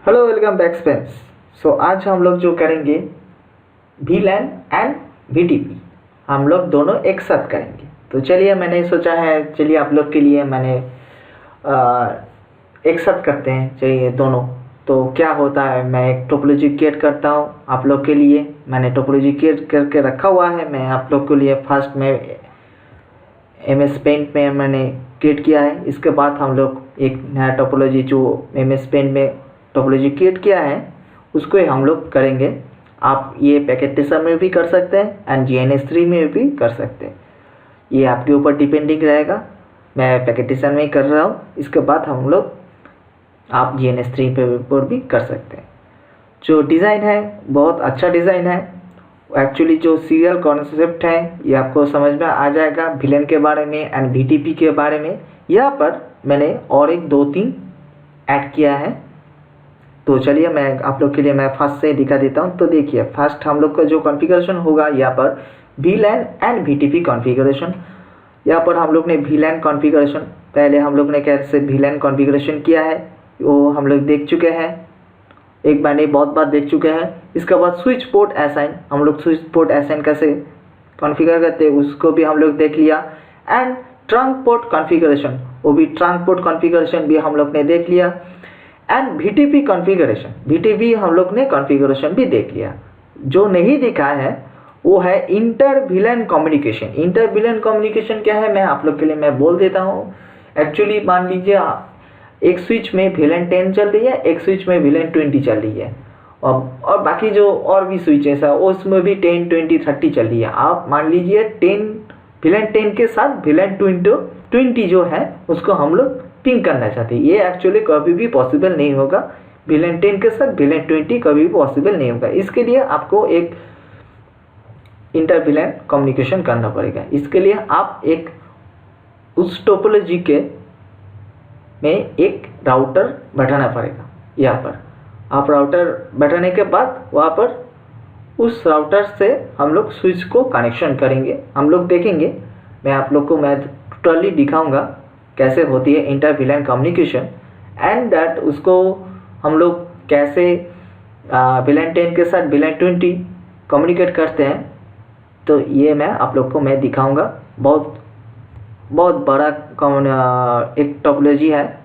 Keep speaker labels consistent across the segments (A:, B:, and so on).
A: Hello welcome back friends. So आज हम लोग जो करेंगे VLAN एंड VTP, हम लोग दोनों एक साथ करेंगे। तो चलिए मैंने सोचा है, चलिए आप लोग के लिए मैंने एक साथ करते हैं। चलिए दोनों। तो क्या होता है, मैं एक टोपोलॉजी क्रिएट करता हूँ आप लोग के लिए। मैंने टोपोलॉजी क्रिएट करके रखा हुआ है। मैं आप लोग के लिए फर्स्ट में MS पेंट में मैंने क्रिएट किया है। इसके बाद हम लोग एक नया टोपोलॉजी जो MS पेंट में टोपोलॉजी क्रिएट किया है उसको हम लोग करेंगे। आप ये पैकेटेशन में भी कर सकते हैं एंड GNS3 में भी कर सकते हैं, ये आपके ऊपर डिपेंडिंग रहेगा। मैं पैकेटेशन में ही कर रहा हूँ। इसके बाद हम लोग आप GNS3 पर भी कर सकते हैं। जो डिज़ाइन है बहुत अच्छा डिज़ाइन है। एक्चुअली जो सीरियल कॉन्सेप्ट है ये आपको समझ में आ जाएगा VLAN के बारे में एंड VTP के बारे में। यहाँ पर मैंने और एक दो तीन ऐड किया है। तो चलिए मैं आप लोग के लिए मैं फर्स्ट से दिखा देता हूँ। तो देखिए फर्स्ट हम लोग का जो कॉन्फ़िगरेशन होगा यहाँ पर VLAN एंड VTP कॉन्फ़िगरेशन। यहाँ पर हम लोग ने VLAN कॉन्फ़िगरेशन, पहले हम लोग ने कैसे VLAN कॉन्फ़िगरेशन किया है वो हम लोग देख चुके हैं, एक बार नहीं बहुत बार देख चुके हैं। इसके बाद स्विच पोर्ट असाइन, हम लोग स्विच पोर्ट असाइन कैसे कॉन्फ़िगर करते हैं उसको भी हम लोग देख लिया। एंड ट्रंक पोर्ट कॉन्फ़िगरेशन, वो भी ट्रंक पोर्ट कॉन्फ़िगरेशन भी हम लोग ने देख लिया। एंड VTP कॉन्फ़िगरेशन, VTP हम लोग ने कॉन्फ़िगरेशन भी देख लिया। जो नहीं दिखा है वो है inter VLAN communication. Inter VLAN communication क्या है मैं आप लोग के लिए मैं बोल देता हूँ। एक्चुअली मान लीजिए एक स्विच में VLAN 10 चल रही है, एक स्विच में VLAN 20 चल रही है, और बाकी जो और भी स्विच है उसमें भी 10, 20, 30 चल रही है। आप मान लीजिए VLAN 10 के साथ VLAN 20 जो है उसको हम लोग पिंग करना चाहते हैं। ये एक्चुअली कभी भी पॉसिबल नहीं होगा। VLAN 10 के साथ VLAN 20 कभी भी पॉसिबल नहीं होगा। इसके लिए आपको एक इंटर VLAN कम्युनिकेशन करना पड़ेगा। इसके लिए आप एक उस टोपोलॉजी के में एक राउटर बैठाना पड़ेगा। यहाँ पर आप राउटर बैठाने के बाद वहाँ पर उस राउटर से हम लोग स्विच को कनेक्शन करेंगे। हम लोग देखेंगे, मैं आप लोग को मैं टोटली दिखाऊंगा कैसे होती है inter VLAN communication and that उसको हम लोग कैसे VLAN 10 के साथ VLAN 20 कम्युनिकेट करते हैं। तो ये मैं आप लोग को मैं दिखाऊंगा। बहुत बड़ा एक टोपोलॉजी है,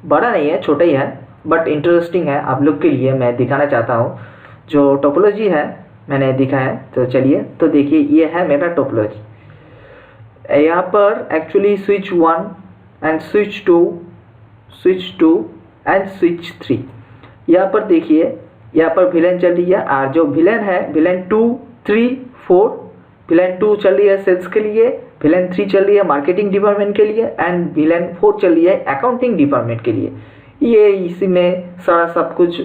A: बड़ा नहीं है छोटा ही है बट इंटरेस्टिंग है। आप लोग के लिए मैं दिखाना चाहता हूँ जो टोपोलॉजी है मैंने दिखा है। तो चलिए तो देखिए ये है मेरा टोपोलॉजी। यहाँ पर actually switch 1 and switch 2 and switch 3। यहाँ पर देखिए यहाँ पर VLAN चल रही है और जो VLAN है VLAN 2, 3, 4। VLAN 2 चल रही है सेल्स के लिए, VLAN 3 चल रही है मार्केटिंग डिपार्टमेंट के लिए एंड VLAN 4 चल रही है अकाउंटिंग डिपार्टमेंट के लिए। ये इसी में सारा सब कुछ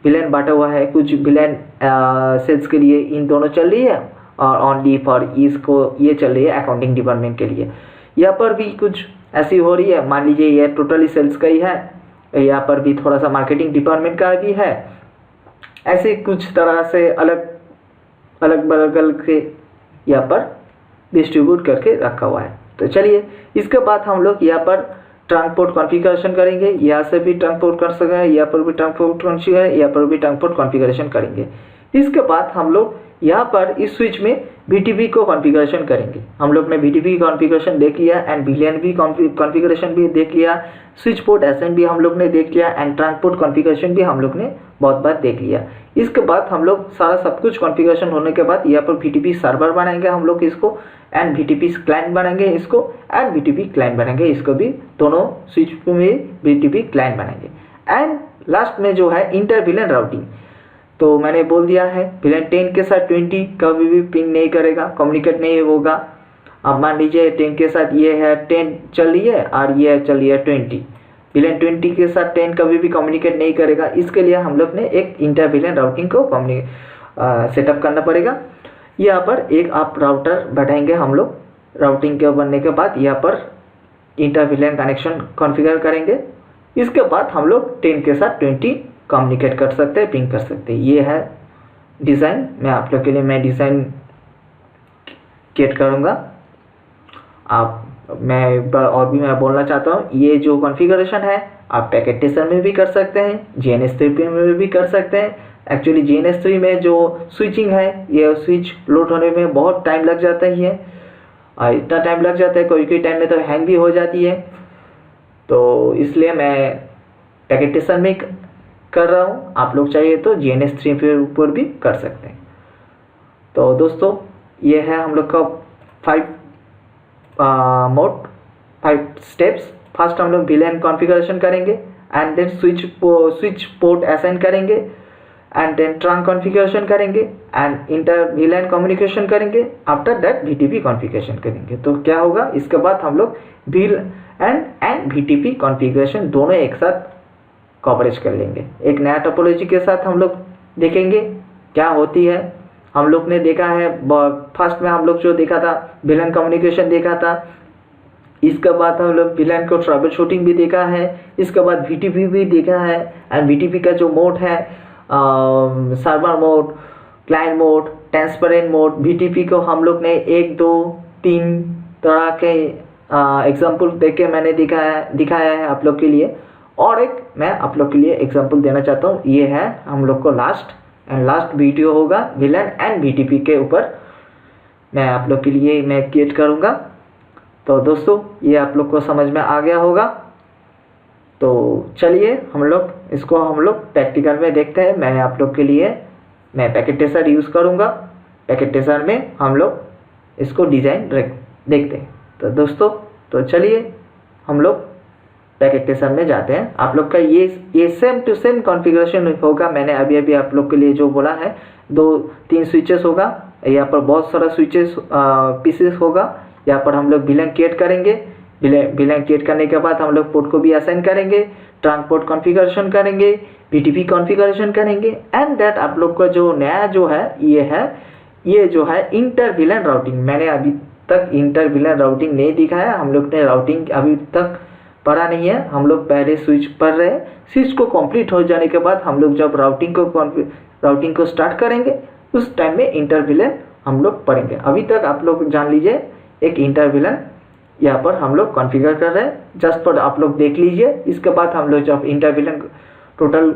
A: VLAN बांटा हुआ है। कुछ VLAN सेल्स के लिए इन दोनों चल रही है और ओनली फॉर इसको ये चल रही है अकाउंटिंग डिपार्टमेंट के लिए। यहाँ पर भी कुछ ऐसी हो रही है, मान लीजिए ये टोटली सेल्स का ही है, यहाँ पर भी थोड़ा सा मार्केटिंग डिपार्टमेंट का भी है। ऐसे कुछ तरह से अलग अलग के यहाँ पर डिस्ट्रीब्यूट करके रखा हुआ है। तो चलिए इसके बाद हम लोग यहाँ पर ट्रंक पोर्ट कॉन्फ़िगरेशन करेंगे। यहाँ से भी ट्रंक पोर्ट कर सकते हैं, यहाँ पर भी ट्रंक पोर्ट कॉन्फ़िगर, यहाँ पर भी ट्रंक पोर्ट कॉन्फ़िगरेशन करेंगे। इसके बाद हम लोग यहाँ पर इस स्विच में VTP को कॉन्फ़िगरेशन करेंगे। हम लोग ने VTP कॉन्फ़िगरेशन देख लिया एंड VLAN भी कॉन्फ़िगरेशन भी देख लिया, स्विच पोर्ट असाइन भी हम लोग ने देख लिया एंड ट्रंक पोर्ट कॉन्फ़िगरेशन भी हम लोग ने बहुत बार देख लिया। इसके बाद हम लोग सारा सब कुछ कॉन्फ़िगरेशन होने के बाद यहाँ पर VTP सर्वर बनाएंगे हम लोग इसको एंड VTP क्लाइंट बनाएंगे इसको एंड VTP क्लाइंट बनाएंगे इसको भी, दोनों स्विच में VTP क्लाइंट बनाएंगे। एंड लास्ट में जो है इंटर VLAN राउटिंग। तो मैंने बोल दिया है VLAN 10 के साथ 20 कभी भी पिंग नहीं करेगा, कम्युनिकेट नहीं होगा। अब मान लीजिए 10 के साथ ये है 10 चल रही है और ये चल रही है 20, VLAN 20 के साथ 10 कभी भी कम्युनिकेट नहीं करेगा। इसके लिए हम लोग ने एक इंटर VLAN राउटिंग को सेटअप करना पड़ेगा। यहाँ पर एक आप राउटर बैठाएंगे हम लोग। राउटिंग के बनने के बाद यहाँ पर इंटर VLAN कनेक्शन कॉन्फ़िगर करेंगे। इसके बाद हम लोग 10 के साथ 20 कम्युनिकेट कर सकते हैं, पिंग कर सकते हैं। ये है डिज़ाइन। मैं आप लोग के लिए मैं डिज़ाइन क्रिएट करूँगा। मैं एक बार और भी मैं बोलना चाहता हूँ, ये जो कॉन्फ़िगरेशन है आप पैकेट टेस्टर में भी कर सकते हैं, GNS3 में भी कर सकते हैं। एक्चुअली GNS3 में जो स्विचिंग है, ये स्विच लोड होने में बहुत टाइम लग जाता ही है, इतना टाइम लग जाता है, कोई कोई टाइम में तो हैंग भी हो जाती है। तो इसलिए मैं पैकेट टेस्टर में कर रहा हूँ। आप लोग चाहिए तो GNS3 के ऊपर भी कर सकते हैं। तो दोस्तों ये है हम लोग का 5 स्टेप्स। फर्स्ट हम लोग VLAN कॉन्फ़िगरेशन करेंगे, and then switch port assign करेंगे, एंड देन ट्रंक कॉन्फ़िगरेशन करेंगे, एंड इंटर VLAN कम्युनिकेशन करेंगे। आफ्टर दैट VTP कॉन्फ़िगरेशन करेंगे। तो क्या होगा, इसके बाद हम लोग VLAN एंड VTP कॉन्फ़िगरेशन दोनों एक साथ कवरेज कर लेंगे। एक नया टोपोलॉजी के साथ हम लोग देखेंगे क्या होती है। हम लोग ने देखा है, फर्स्ट में हम लोग जो देखा था VLAN कम्युनिकेशन देखा था, इसके बाद हम लोग VLAN को ट्रबल शूटिंग भी देखा है, इसके बाद VTP भी देखा है। एंड VTP का जो मोड है, server mode, client mode, transparent mode, VTP को हम लोग ने 1 2 3 तरह के एग्जाम्पल देख के मैंने दिखाया है आप लोग के लिए। और एक मैं आप लोग के लिए एग्जाम्पल देना चाहता हूँ, ये है हम लोग को लास्ट वीडियो होगा VLAN एंड VTP के ऊपर, मैं आप लोग के लिए मैं क्रिएट करूँगा। तो दोस्तों ये आप लोग को समझ में आ गया होगा। तो चलिए हम लोग प्रैक्टिकल में देखते हैं। मैं आप लोग के लिए मैं पैकेट टेस्टर यूज़ करूँगा। पैकेट टेस्टर में हम लोग इसको डिज़ाइन देखते हैं। तो दोस्तों तो चलिए हम लोग पैकेट टेस्टर में जाते हैं। आप लोग का ये सेम टू सेम कॉन्फ़िगरेशन होगा। मैंने अभी आप लोग के लिए जो बोला है, 2-3 स्विचेस होगा, यहाँ पर बहुत सारा स्विचेस पीसेस होगा। यहाँ पर हम लोग VLAN क्रिएट करेंगे। VLAN क्रिएट करने के बाद हम लोग पोर्ट को भी असाइन करेंगे, ट्रंक पोर्ट कॉन्फ़िगरेशन करेंगे, VTP कॉन्फ़िगरेशन करेंगे, एंड दैट आप लोग का जो नया जो है ये जो है इंटर VLAN राउटिंग। मैंने अभी तक इंटर VLAN राउटिंग नहीं दिखाया, हम लोग ने राउटिंग अभी तक पढ़ा नहीं है। हम लोग पहले स्विच पढ़ रहे हैं। स्विच को कंप्लीट हो जाने के बाद हम लोग जब राउटिंग को स्टार्ट करेंगे, उस टाइम में इंटर VLAN हम लोग पढ़ेंगे। अभी तक आप लोग जान लीजिए, एक इंटर VLAN यहाँ पर हम लोग कॉन्फ़िगर कर रहे हैं। जस्ट पर आप लोग देख लीजिए। इसके बाद हम लोग जब इंटर VLAN टोटल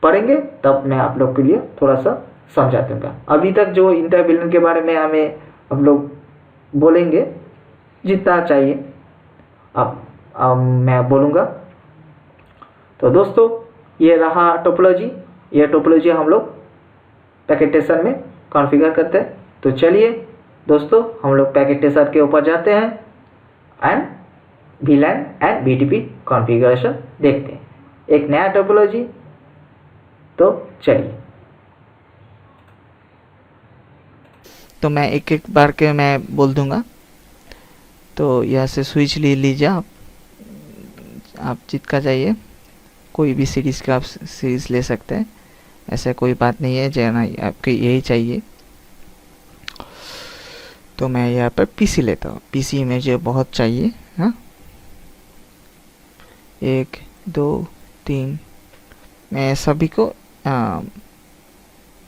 A: पढ़ेंगे तब मैं आप लोग के लिए थोड़ा सा समझा दूँगा। अभी तक जो इंटर VLAN के बारे में हमें हम लोग बोलेंगे जितना चाहिए अब मैं बोलूँगा। तो दोस्तों ये रहा टोपोलॉजी। ये टोपोलॉजी हम लोग पैकेट टेस्टर में कॉन्फ़िगर करते हैं। तो चलिए दोस्तों हम लोग पैकेट टेस्टर के ऊपर जाते हैं and VLAN and VTP configuration देखते हैं, एक नया टोपोलॉजी। तो चलिए,
B: तो मैं एक बार के मैं बोल दूंगा। तो यहाँ से स्विच ले लीजिए आप जिसका चाहिए, कोई भी सीरीज़ का आप सीरीज़ ले सकते हैं, ऐसा कोई बात नहीं है जो ना आपको यही चाहिए। तो मैं यहाँ पर PC लेता हूँ। PC मुझे बहुत चाहिए। हाँ, 1 2 3 मैं सभी को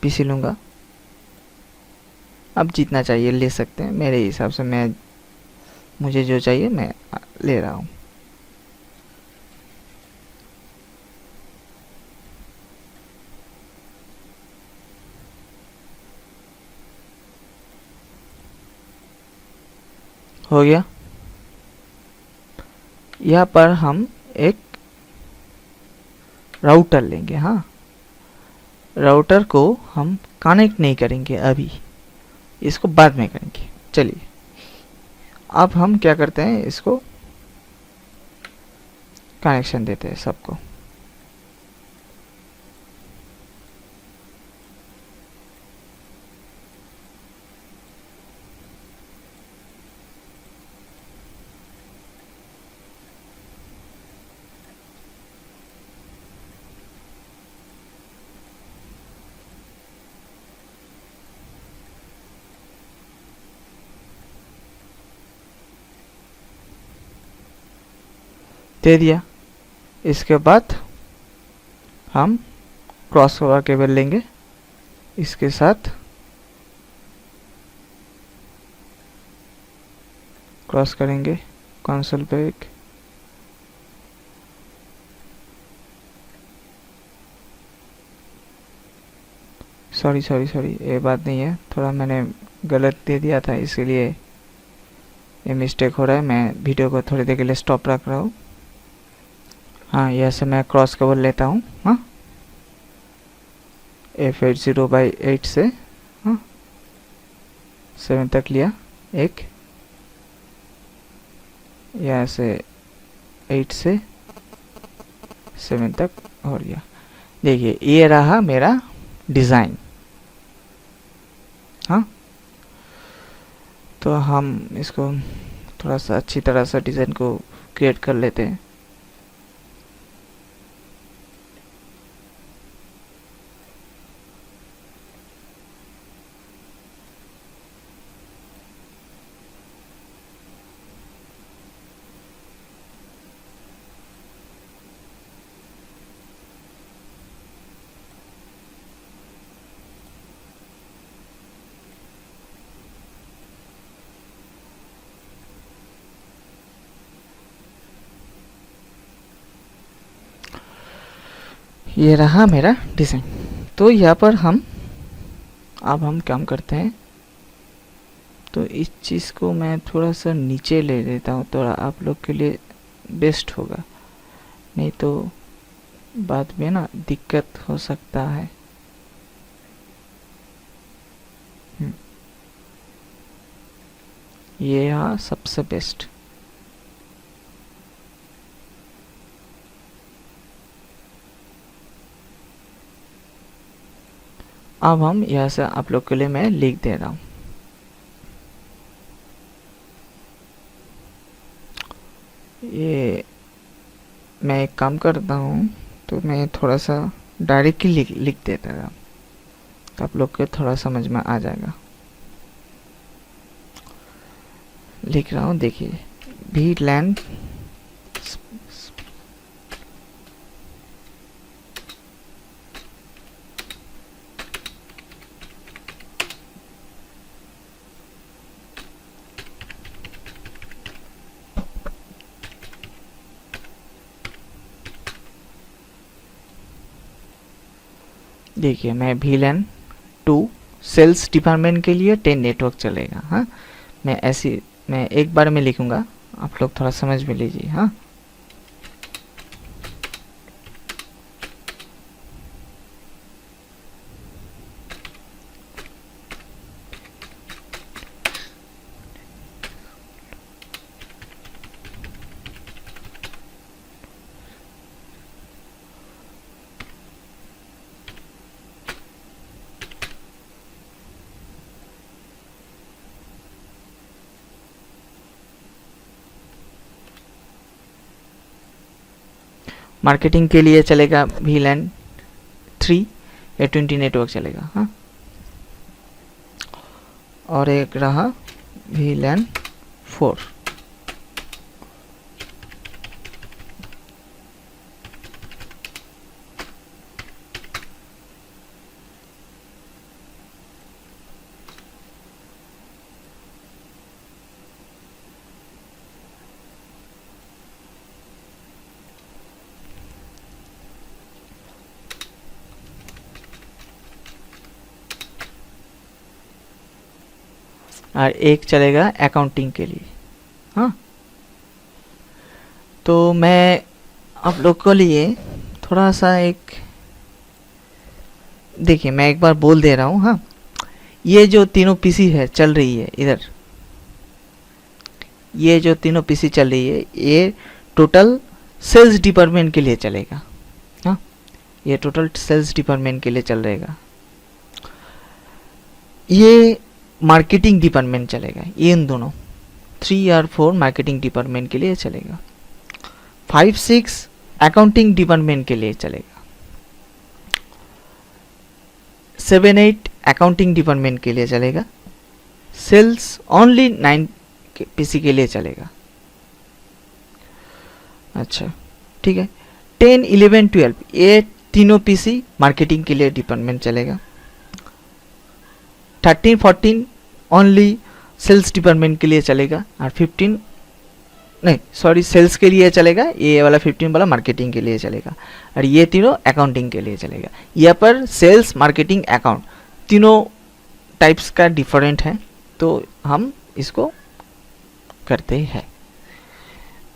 B: PC लूँगा। अब जितना चाहिए ले सकते हैं, मेरे हिसाब से मुझे जो चाहिए मैं ले रहा हूँ। हो गया। यहाँ पर हम एक राउटर लेंगे। हाँ, राउटर को हम कनेक्ट नहीं करेंगे अभी, इसको बाद में करेंगे। चलिए अब हम क्या करते हैं, इसको कनेक्शन देते हैं सबको। दे दिया। इसके बाद हम क्रॉस ओवर केबल लेंगे, इसके साथ क्रॉस करेंगे कंसोल पे। सॉरी सॉरी सॉरी, ये बात नहीं है, थोड़ा मैंने गलत दे दिया था, इसीलिए ये मिस्टेक हो रहा है। मैं वीडियो को थोड़ी देर के लिए स्टॉप रख रहा हूँ। हाँ, यहाँ से मैं क्रॉस कवर लेता हूँ। हाँ, F80/8 से हाँ 7 तक लिया, एक यहाँ से 8 से 7 तक हो गया। देखिए ये रहा मेरा डिज़ाइन। हाँ, तो हम इसको थोड़ा सा अच्छी तरह से डिज़ाइन को क्रिएट कर लेते हैं। ये रहा मेरा डिज़ाइन। तो यहाँ पर अब हम काम करते हैं। तो इस चीज़ को मैं थोड़ा सा नीचे ले लेता हूँ, थोड़ा आप लोग के लिए बेस्ट होगा, नहीं तो बाद में ना दिक्कत हो सकता है। ये यहाँ सबसे बेस्ट। अब हम यहाँ से आप लोग के लिए मैं लिख दे रहा हूँ। ये मैं एक काम करता हूँ, तो मैं थोड़ा सा डायरेक्टली लिख देता हूँ, तो आप लोग को थोड़ा समझ में आ जाएगा। लिख रहा हूँ, देखिए VLAN देखिए मैं VLAN 2 सेल्स डिपार्टमेंट के लिए 10 नेटवर्क चलेगा। हाँ, मैं एक बार में लिखूंगा, आप लोग थोड़ा समझ में लीजिए। हाँ, मार्केटिंग के लिए चलेगा VLAN 3 A20 नेटवर्क चलेगा। हाँ, और एक रहा VLAN 4। और एक चलेगा अकाउंटिंग के लिए। हाँ, तो मैं आप लोग के लिए थोड़ा सा एक देखिए, मैं एक बार बोल दे रहा हूँ। हाँ, ये जो तीनों पीसी है चल रही है इधर, ये जो तीनों पीसी चल रही है, ये टोटल सेल्स डिपार्टमेंट के लिए चलेगा। हाँ, ये टोटल सेल्स डिपार्टमेंट के लिए चल रहेगा। ये मार्केटिंग डिपार्टमेंट चलेगा, ये इन दोनों 3 और 4 मार्केटिंग डिपार्टमेंट के लिए चलेगा। 5, 6 अकाउंटिंग डिपार्टमेंट के लिए चलेगा। 7, 8 अकाउंटिंग डिपार्टमेंट के लिए चलेगा। सेल्स ओनली 9 पीसी के लिए चलेगा। अच्छा, ठीक है। 10, 11, 12 ये तीनों पीसी मार्केटिंग के लिए डिपार्टमेंट चलेगा। 13, 14 ओनली सेल्स डिपार्टमेंट के लिए चलेगा। और 15 नहीं सॉरी सेल्स के लिए चलेगा, ये वाला 15 वाला मार्केटिंग के लिए चलेगा। और ये तीनों अकाउंटिंग के लिए चलेगा। यहाँ पर सेल्स मार्केटिंग अकाउंट तीनों टाइप्स का डिफरेंट है, तो हम इसको करते हैं।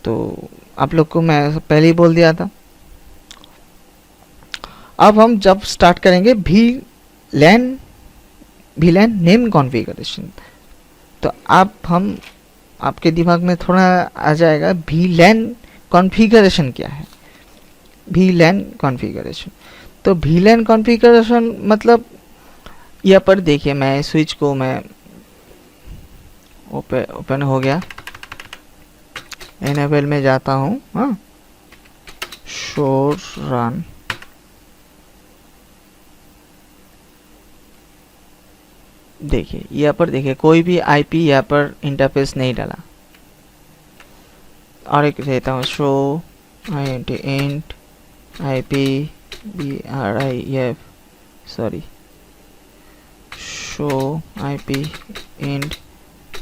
B: तो आप लोग को मैं पहले ही बोल दिया था। अब हम जब स्टार्ट करेंगे VLAN नेम कॉन्फ़िगरेशन, तो हम आपके दिमाग में थोड़ा आ जाएगा VLAN कॉन्फ़िगरेशन क्या है। VLAN कॉन्फ़िगरेशन, तो VLAN कॉन्फ़िगरेशन मतलब यहाँ पर देखिए, मैं स्विच को मैं ओपन हो गया, एनेबल में जाता हूँ, हाँ, शो रन, देखिए यहाँ पर देखिए कोई भी IP यहाँ पर इंटरफेस नहीं डाला। और एक देता हूँ show int IP BRIF, sorry, show IP int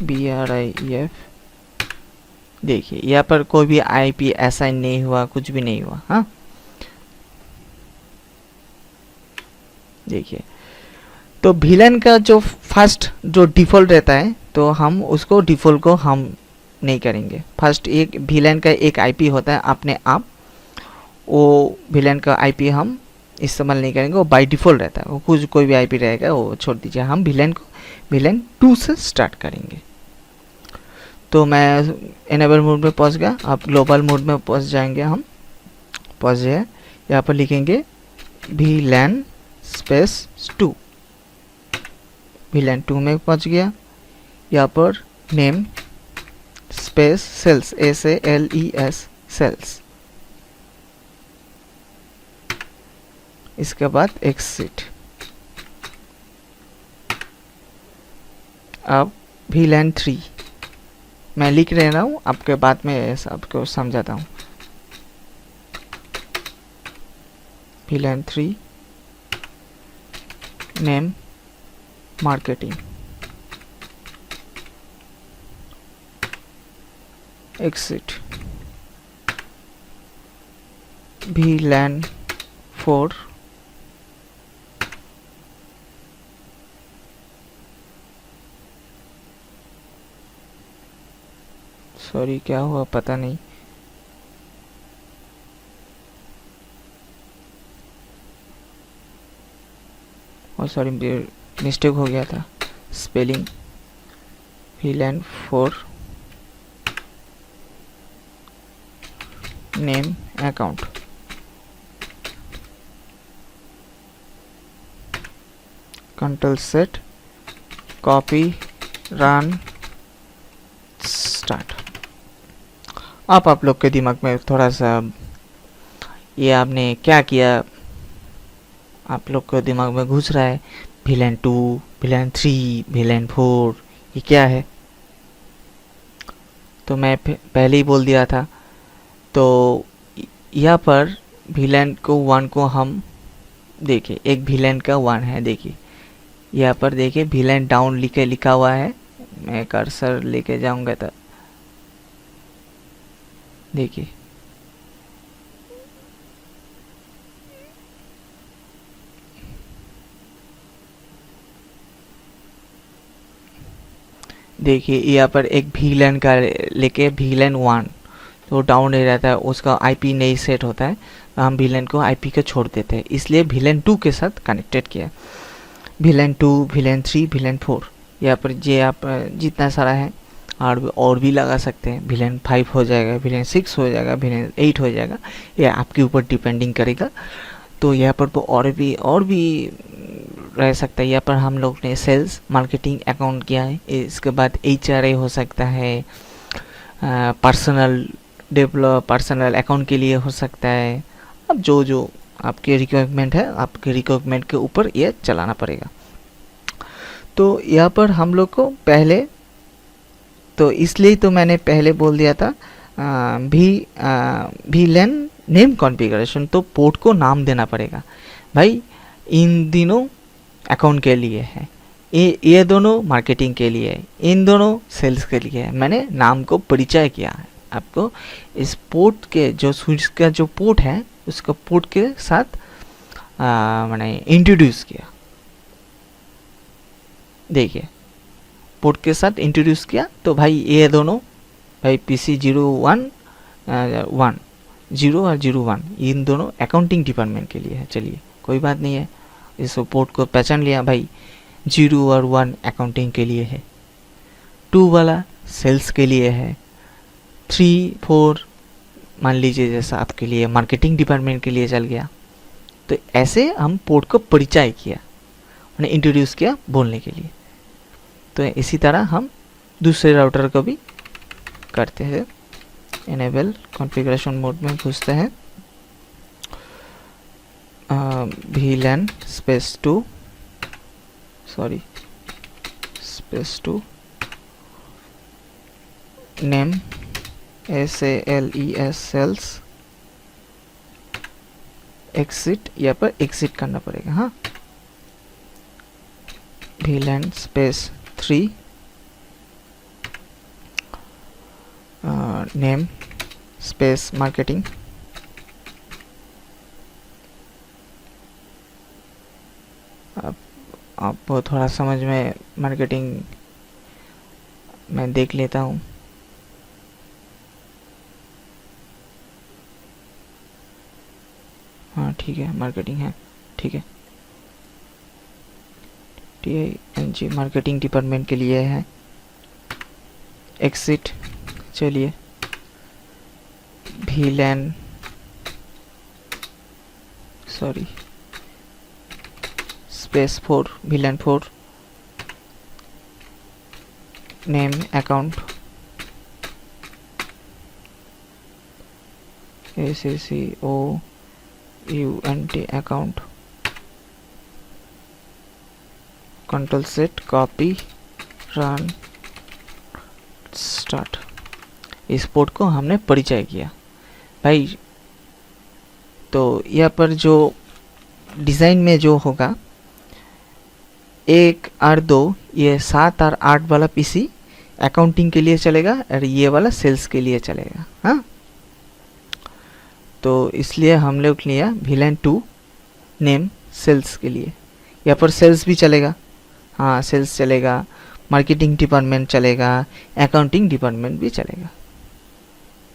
B: BRIF। देखिए यहाँ पर कोई भी IP असाइन नहीं हुआ, कुछ भी नहीं हुआ, हाँ। देखिए, तो VLAN का जो फर्स्ट जो डिफ़ॉल्ट रहता है, तो हम उसको डिफ़ॉल्ट को हम नहीं करेंगे। फर्स्ट एक VLAN का एक IP होता है अपने आप, वो VLAN का IP हम इस्तेमाल नहीं करेंगे, वो बाय डिफ़ॉल्ट रहता है। वो कुछ कोई भी IP रहेगा वो छोड़ दीजिए, हम VLAN 2 से स्टार्ट करेंगे। तो मैं एनेबल मोड में पहुंच गया, अब ग्लोबल मोड में पहुंच जाएंगे, हम पहुंच गए। यहाँ पर लिखेंगे VLAN स्पेस 2, VLAN 2 में पहुंच गया। यहाँ पर name space sales, SALES sales, इसके बाद एक्सिट। अब VLAN 3 मैं लिख रहा हूँ, आपके बाद में सबको समझाता हूँ। VLAN 3 name marketing, exit. VLAN 4 sorry क्या हुआ पता नहीं, और सॉरी मिस्टेक हो गया था spelling. VLAN 4 name account, control set, copy, run, start. आप लोग के दिमाग में थोड़ा सा ये आपने क्या किया, आप लोग के दिमाग में घुस रहा है VLAN 2, VLAN 3, VLAN 4 ये क्या है। तो मैं पहले ही बोल दिया था। तो यहाँ पर VLAN को 1 को हम देखिए, एक VLAN का 1 है, देखिए यहाँ पर देखिए VLAN डाउन लिखा हुआ है। मैं कर्सर लेके जाऊंगा तो देखिए देखिए यहाँ पर एक VLAN का लेके VLAN 1 तो डाउन नहीं रहता है, उसका IP नहीं सेट होता है, हम VLAN को IP को छोड़ देते हैं, इसलिए VLAN 2 के साथ कनेक्टेड किया। VLAN 2, VLAN 3, VLAN 4 यहाँ पर ये आप जितना सारा है और भी लगा सकते हैं। VLAN 5 हो जाएगा, VLAN 6 हो जाएगा, VLAN 8 हो जाएगा, ये आपके ऊपर डिपेंडिंग करेगा। तो यहाँ पर तो और भी रह सकता है। यहाँ पर हम लोग ने सेल्स मार्केटिंग अकाउंट किया है, इसके बाद HRA हो सकता है, पर्सनल अकाउंट के लिए हो सकता है। अब जो आपके रिक्वायरमेंट है, आपके रिक्वायरमेंट के ऊपर ये चलाना पड़ेगा। तो यहाँ पर हम लोग को पहले तो इसलिए तो मैंने पहले बोल दिया था VLAN नेम कॉन्फ़िगरेशन, तो पोर्ट को नाम देना पड़ेगा भाई। इन दिनों अकाउंट के लिए है, ये दोनों मार्केटिंग के लिए है, इन दोनों सेल्स के लिए है। मैंने नाम को परिचय किया है आपको, इस पोर्ट के जो स्विच का जो पोर्ट है उसका पोर्ट के साथ मैंने इंट्रोड्यूस किया। देखिए पोर्ट के साथ इंट्रोड्यूस किया तो भाई ये दोनों भाई PC 01 1 0 और 01 इन दोनों अकाउंटिंग डिपार्टमेंट के लिए है। चलिए कोई बात नहीं है, इस पोर्ट को पहचान लिया भाई 0 और 1 अकाउंटिंग के लिए है, 2 वाला सेल्स के लिए है, 3 4 मान लीजिए जैसा आपके लिए मार्केटिंग डिपार्टमेंट के लिए चल गया। तो ऐसे हम पोर्ट को परिचय किया, मैंने इंट्रोड्यूस किया बोलने के लिए। तो इसी तरह हम दूसरे राउटर को भी करते हैं। इनेबल कॉन्फ़िगरेशन मोड में घुसते हैं, VLAN space 2 name SALES sales, exit, यहाँ पर एग्जिट करना पड़ेगा। हाँ, VLAN space 3 name space marketing, आप थोड़ा समझ में मार्केटिंग मैं देख लेता हूँ। हाँ ठीक है, मार्केटिंग है, ठीक है, TING मार्केटिंग डिपार्टमेंट के लिए है। एग्जिट, चलिए VLAN space 4 VLAN 4 name account ACCOUNT account, control set copy run start. इस पोर्ट को हमने परिचय किया भाई। तो यहाँ पर जो डिज़ाइन में जो होगा 1 और 2, ये 7 और 8 वाला PC अकाउंटिंग के लिए चलेगा और ये वाला सेल्स के लिए चलेगा। हाँ, तो इसलिए हम लोग लिया VLAN 2 नेम सेल्स के लिए। यहाँ पर सेल्स भी चलेगा, हाँ सेल्स चलेगा, मार्केटिंग डिपार्टमेंट चलेगा, अकाउंटिंग डिपार्टमेंट भी चलेगा।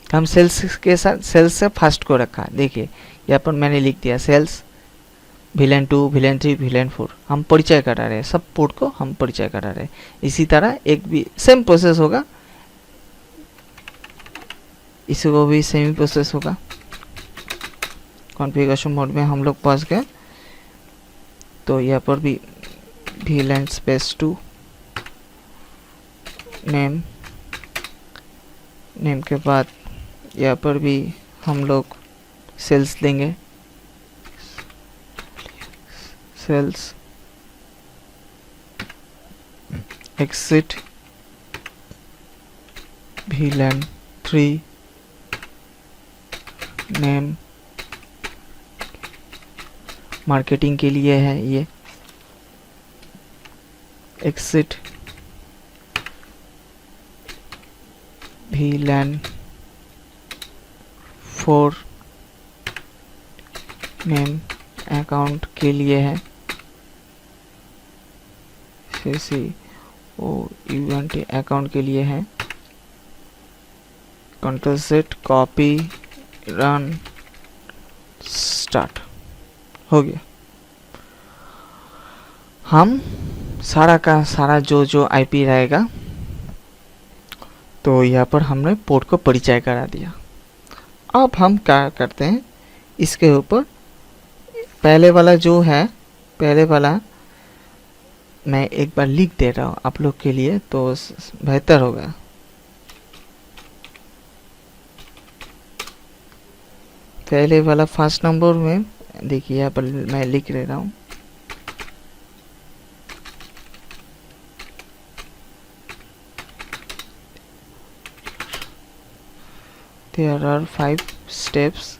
B: हम सेल्स के साथ सेल्स से फर्स्ट को रखा। देखिए यहाँ पर मैंने लिख दिया सेल्स, VLAN 2 VLAN 3 VLAN 4, हम परिचय करा रहे हैं, सब पोर्ट को हम परिचय करा रहे हैं। इसी तरह एक भी सेम प्रोसेस होगा, इसी को भी सेम प्रोसेस होगा। कॉन्फ़िगरेशन मोड में हम लोग पहुंच गए, तो यहाँ पर भी VLAN स्पेस 2 नेम के बाद यहाँ पर भी हम लोग सेल्स देंगे, sales exit VLAN 3 name marketing के लिए है ये, एग्जिट VLAN 4 नेम अकाउंट के लिए है, CCOUNT अकाउंट के लिए है, control set copy run start. हो गया। हम सारा का सारा जो IP रहेगा, तो यहाँ पर हमने पोर्ट को परिचय करा दिया। अब हम क्या करते हैं, इसके ऊपर पहले वाला जो है, पहले वाला मैं एक बार लिख दे रहा हूँ आप लोग के लिए, तो बेहतर होगा। पहले वाला फर्स्ट नंबर में देखिए यहाँ पर मैं लिख रहा हूँ, there are 5 steps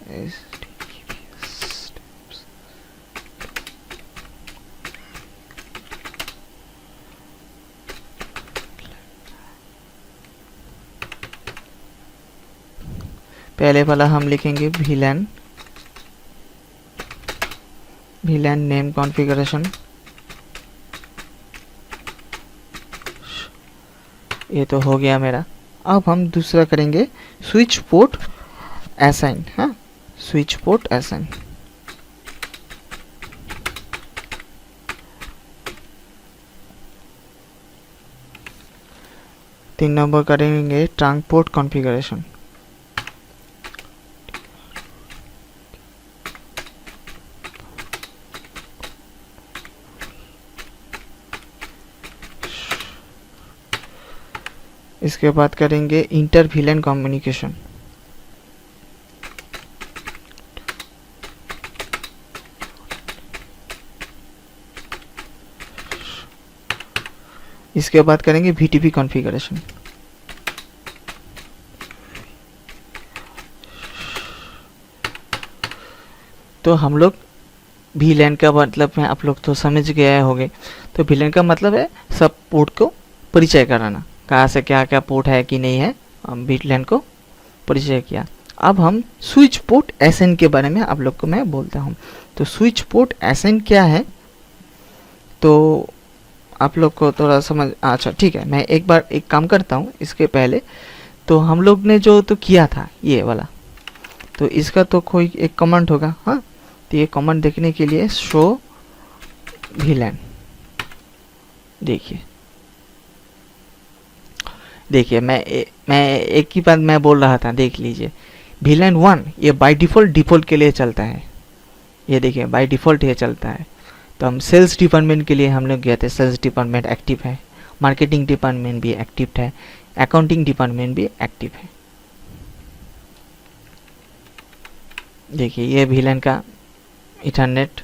B: पहले वाला हम लिखेंगे VLAN नेम कॉन्फ़िगरेशन, ये तो हो गया मेरा। अब हम दूसरा करेंगे स्विच पोर्ट असाइन। हाँ, स्विच पोर्ट असाइन। तीन नंबर करेंगे ट्रंक पोर्ट कॉन्फ़िगरेशन। इसके बाद करेंगे इंटर विलेन कम्युनिकेशन। इसके बाद करेंगे VTP कॉन्फ़िगरेशन। तो हम लोग VLAN का मतलब में आप लोग तो समझ गए होंगे। तो VLAN का मतलब है सब पोर्ट को परिचय कराना, कहाँ से क्या क्या पोर्ट है कि नहीं है, हम VLAN को परिचय किया। अब हम स्विच पोर्ट SN के बारे में आप लोग को मैं बोलता हूँ। तो स्विच पोर्ट SN क्या है, तो आप लोग को थोड़ा समझ, अच्छा ठीक है, मैं एक बार एक काम करता हूँ इसके पहले। तो हम लोग ने जो तो किया था ये वाला, तो इसका तो कोई एक कमांड होगा। हाँ, तो ये कमांड देखने के लिए शो VLAN, देखिए मैं एक ही बात मैं बोल रहा था, देख लीजिए। VLAN 1 ये बाय डिफ़ॉल्ट के लिए चलता है। ये देखिए बाय डिफ़ॉल्ट ये चलता है। तो हम सेल्स डिपार्टमेंट के लिए हम लोग गए थे, सेल्स डिपार्टमेंट एक्टिव है, मार्केटिंग डिपार्टमेंट भी एक्टिव है, अकाउंटिंग डिपार्टमेंट भी एक्टिव है। देखिए ये VLAN का इथरनेट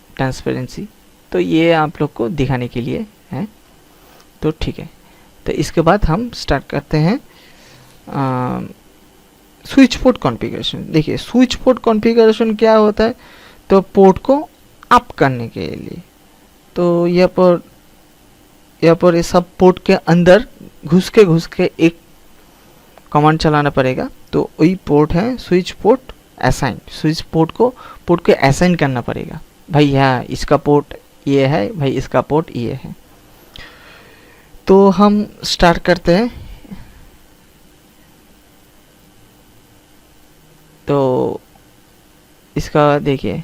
B: ट्रांसपेरेंसी, तो ये आप लोग को दिखाने के लिए है। तो ठीक है, तो इसके बाद हम स्टार्ट करते हैं स्विच पोर्ट कॉन्फ़िगरेशन। देखिए स्विच पोर्ट कॉन्फ़िगरेशन क्या होता है, तो पोर्ट को अप करने के लिए, तो यहाँ पर ये सब पोर्ट के अंदर घुस के एक कमांड चलाना पड़ेगा। तो वही पोर्ट है switch port assign. Switch port को असाइन करना पड़ेगा, भाई यहाँ इसका पोर्ट ये है, भाई इसका पोर्ट ये है। तो हम स्टार्ट करते हैं। तो इसका देखिए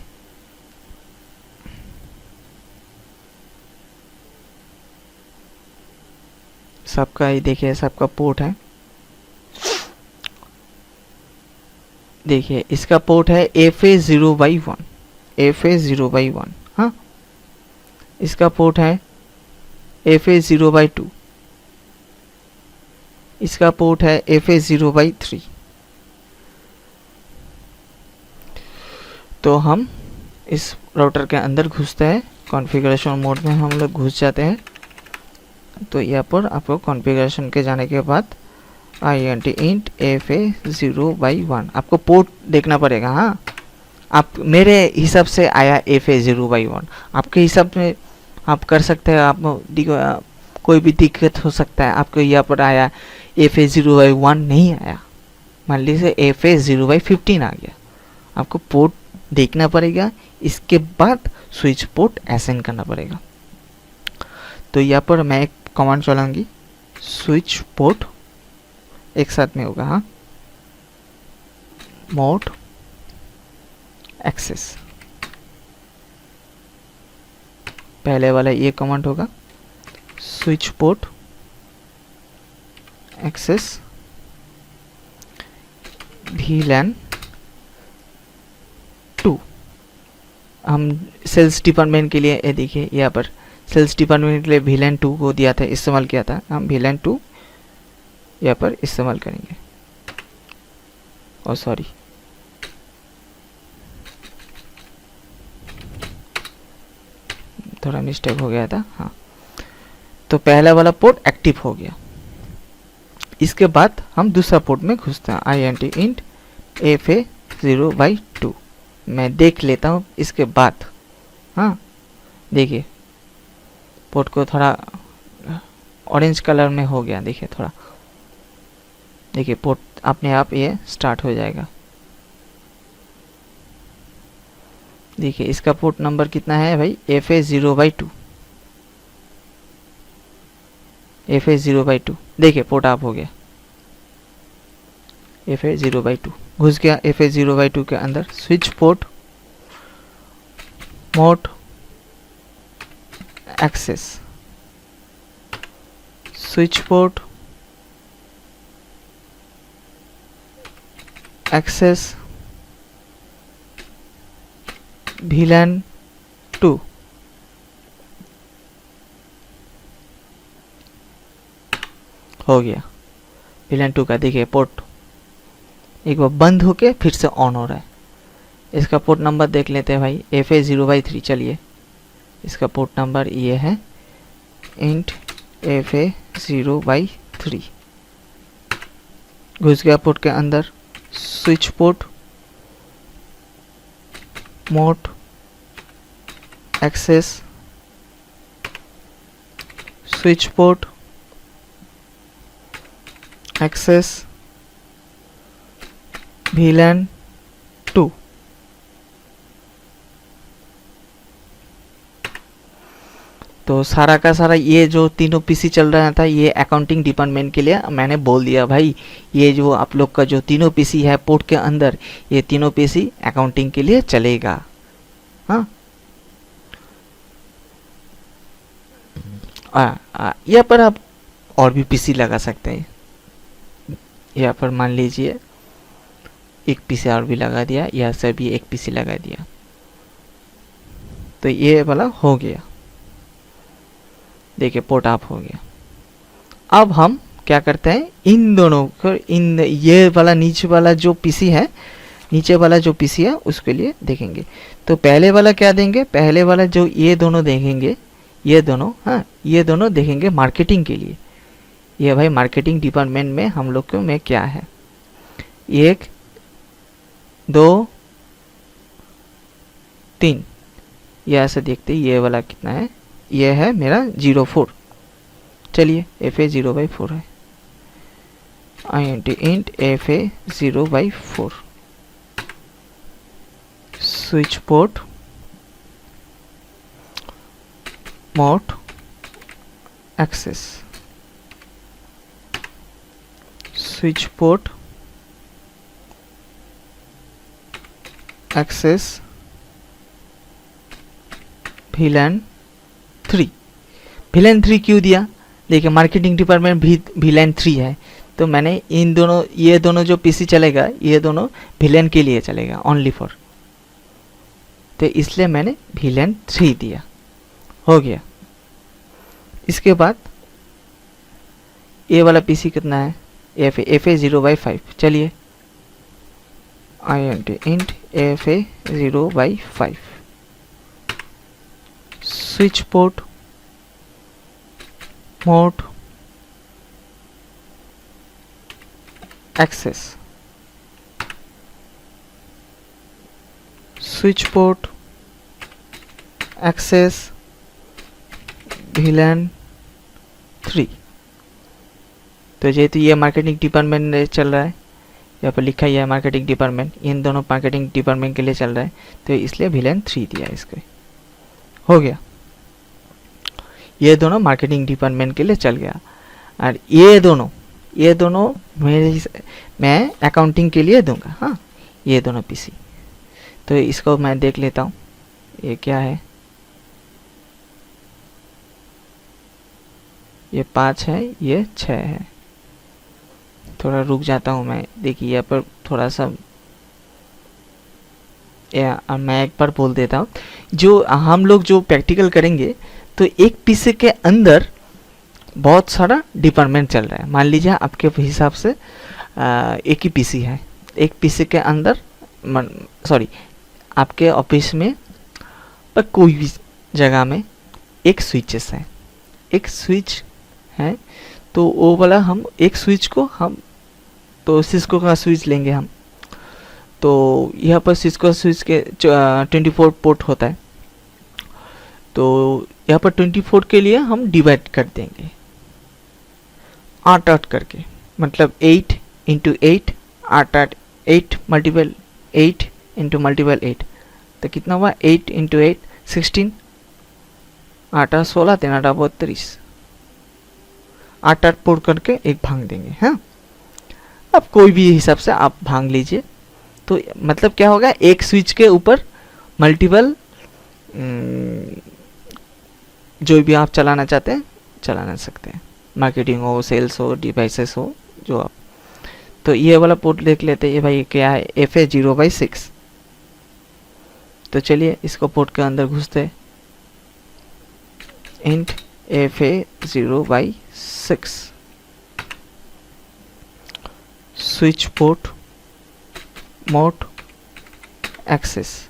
B: सबका ही, देखिए सबका पोर्ट है। देखिए इसका पोर्ट है FA0/1, FA0/1। हाँ, इसका पोर्ट है FA0/2, इसका पोर्ट है FA0/3। तो हम इस राउटर के अंदर घुसते हैं, कॉन्फ़िगरेशन मोड में हम लोग घुस जाते हैं। तो यहाँ पर आपको कॉन्फ़िगरेशन के जाने के बाद int FA0/1 आपको पोर्ट देखना पड़ेगा। हाँ, आप मेरे हिसाब से आया FA0/1, आपके हिसाब में आप कर सकते हैं। आप कोई भी दिक्कत हो सकता है, आपको यहाँ पर आया FA0/1 नहीं आया, मान लीजिए FA0/15 आ गया। आपको पोर्ट देखना पड़ेगा, इसके बाद स्विच पोर्ट असाइन करना पड़ेगा। तो यहाँ पर मैं एक कमांड चलाऊंगी, स्विच पोर्ट एक साथ में होगा। हाँ, मोड एक्सेस, पहले वाला ये कमांड होगा, स्विच पोर्ट एक्सेस VLAN 2। हम सेल्स डिपार्टमेंट के लिए, ये देखिए यहाँ पर सेल्स डिपार्टमेंट के लिए VLAN 2 को दिया था, इस्तेमाल किया था। हम VLAN 2 यहाँ पर इस्तेमाल करेंगे। और सॉरी, थोड़ा मिस्टेक हो गया था। हाँ, तो पहला वाला पोर्ट एक्टिव हो गया। इसके बाद हम दूसरा पोर्ट में घुसते हैं, int FA0/2। मैं देख लेता हूँ इसके बाद। हाँ, देखिए पोर्ट को थोड़ा ऑरेंज कलर में हो गया, देखिए थोड़ा, देखिए पोर्ट अपने आप ये स्टार्ट हो जाएगा। देखिए इसका पोर्ट नंबर कितना है भाई, FA0/2। FA0/2, देखिए पोर्ट ऑफ हो गया, FA0/2 घुस गया। FA0/2 के अंदर switch port mode access, switch port access VLAN 2, हो गया VLAN 2 का। देखिए पोर्ट एक बार बंद होके फिर से ऑन हो रहा है। इसका पोर्ट नंबर देख लेते हैं भाई, FA0/3। चलिए इसका पोर्ट नंबर ये है इंट FA0/3। घुस गया पोर्ट के अंदर, switch port mode access, switch port access VLAN 2। तो सारा का सारा ये जो तीनों पीसी चल रहा था, ये अकाउंटिंग डिपार्टमेंट के लिए मैंने बोल दिया भाई, ये जो आप लोग का जो तीनों पीसी है पोर्ट के अंदर, ये तीनों पीसी अकाउंटिंग के लिए चलेगा। हाँ, यहाँ पर आप और भी पीसी लगा सकते हैं। यहाँ पर मान लीजिए एक पीसी और भी लगा दिया, या से भी एक पीसी लगा दिया, तो ये वाला हो गया। देखिए पोर्ट ऑफ हो गया। अब हम क्या करते हैं, इन दोनों को, ये वाला नीचे वाला जो पीसी है, नीचे वाला जो पीसी है उसके लिए देखेंगे। तो पहले वाला क्या देंगे, पहले वाला जो ये दोनों देखेंगे, ये दोनों, हाँ ये दोनों देखेंगे मार्केटिंग के लिए। ये भाई मार्केटिंग डिपार्टमेंट में हम लोग को में क्या है, 1 2 3, ये ऐसे देखते ये वाला कितना है, ये है मेरा 04। चलिए FA0/4 है, int FA0/4, switch port mode access, switch port access VLAN 3। VLAN 3 क्यों दिया, देखिए मार्केटिंग डिपार्टमेंट VLAN 3 है, तो मैंने इन दोनों, ये दोनों जो पीसी चलेगा, ये दोनों VLAN के लिए चलेगा, ओनली फॉर, तो इसलिए मैंने VLAN 3 दिया। हो गया। इसके बाद ये वाला पीसी कितना है, FA0/5। चलिए int FA0/5, switch port mode access, switch port access VLAN 3। तो जेहेतु ये मार्केटिंग डिपार्टमेंट में चल रहा है, यहाँ पर लिखा ही है मार्केटिंग डिपार्टमेंट, इन दोनों मार्केटिंग डिपार्टमेंट के लिए चल रहा है, तो इसलिए VLAN 3 दिया इसको। हो गया, ये दोनों मार्केटिंग डिपार्टमेंट के लिए चल गया। और ये दोनों मैं अकाउंटिंग के लिए दूंगा। हाँ, ये दोनों पीसी, तो इसको मैं देख लेता हूँ, ये क्या है, ये 5 है, ये 6 है। थोड़ा रुक जाता हूँ मैं, देखिए यहाँ पर थोड़ा सा, मैं एक बार बोल देता हूँ, जो हम लोग जो प्रैक्टिकल करेंगे, तो एक पीसी के अंदर बहुत सारा डिपार्टमेंट चल रहा है। मान लीजिए आपके हिसाब से एक ही पीसी है, एक पीसी के अंदर, सॉरी आपके ऑफिस में पर कोई भी जगह में एक स्विचेस है, एक स्विच है, तो वो वाला हम एक स्विच को हम तो सिस्को का स्विच लेंगे हम। तो यहाँ पर सिस्को स्विच के 24 पोर्ट होता है, तो यहाँ पर 24 के लिए हम डिवाइड कर देंगे 8 करके, मतलब 8 इंटू 8, 8 मल्टीपल 8 इंटू मल्टीपल 8, तो कितना हुआ 8 इंटू 8 16, 8 16 3 8 32, 8 8 पोर्ट करके एक भांग देंगे। हाँ, अब कोई भी हिसाब से आप भांग लीजिए। तो मतलब क्या होगा, एक स्विच के ऊपर मल्टीपल जो भी आप चलाना चाहते हैं चलाना सकते हैं, मार्केटिंग हो, सेल्स हो, डिवाइसेस हो, जो आप। तो ये वाला पोर्ट देख लेते हैं। ये भाई क्या है, FA0/6। तो चलिए इसको पोर्ट के अंदर घुसते हैं। Int FA0/6 switch port mode access.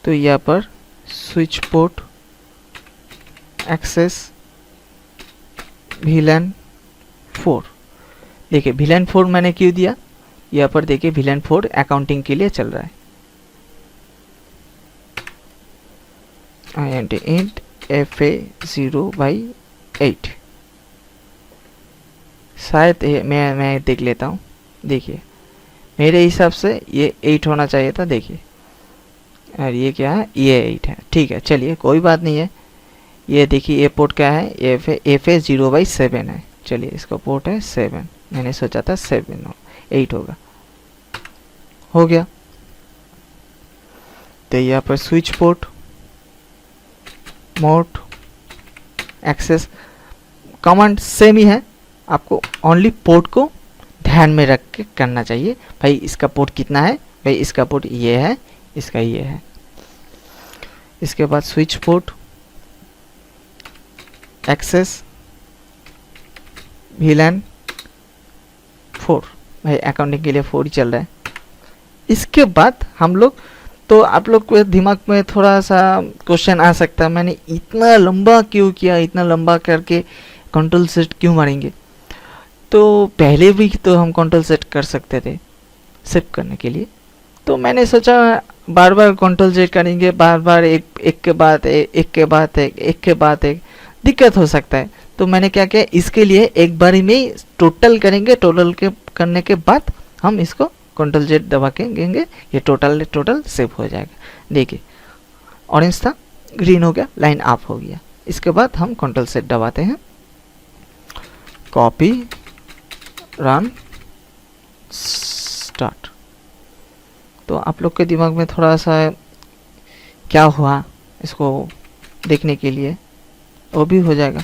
B: तो यहाँ पर स्विच पोर्ट एक्सेस VLAN 4। देखिए VLAN 4 मैंने क्यों दिया, यहाँ पर देखिए VLAN 4 अकाउंटिंग के लिए चल रहा है। int FA0/8। शायद मैं देख लेता हूँ। देखिए मेरे हिसाब से ये 8 होना चाहिए था। देखिए और ये क्या है, ये 8 है। ठीक है, चलिए कोई बात नहीं है। ये देखिए ये पोर्ट क्या है, FA0/7 है। चलिए इसका पोर्ट है 7। मैंने सोचा था 7 8 होगा, हो गया। तो यहाँ पर switch port mode access command same ही है। आपको ओनली पोर्ट को ध्यान में रख के करना चाहिए। भाई इसका पोर्ट कितना है, भाई इसका पोर्ट ये है, इसका ये है। इसके बाद स्विच पोर्ट एक्सेस VLAN 4। भाई अकाउंटिंग के लिए 4 ही चल रहा है। इसके बाद हम लोग, तो आप लोग के दिमाग में थोड़ा सा क्वेश्चन आ सकता है, मैंने इतना लंबा क्यों किया, इतना लंबा करके कंट्रोल सेट क्यों मारेंगे। तो पहले भी तो हम कंट्रोल सेट कर सकते थे सेव करने के लिए। तो मैंने सोचा बार बार कंट्रोल सेट करेंगे, बार बार एक के बाद एक के बाद एक के बाद एक, दिक्कत हो सकता है। तो मैंने क्या किया, इसके लिए एक बारी में टोटल करेंगे। टोटल के करने के बाद हम इसको कंट्रोल जेड दबा के देंगे, ये टोटल सेव हो जाएगा। देखिए ऑरेंज था, ग्रीन हो गया, लाइन ऑफ हो गया। इसके बाद हम कंट्रोल सेट दबाते हैं, कॉपी रन स्टार्ट। तो आप लोग के दिमाग में थोड़ा सा क्या हुआ इसको देखने के लिए वो भी हो जाएगा।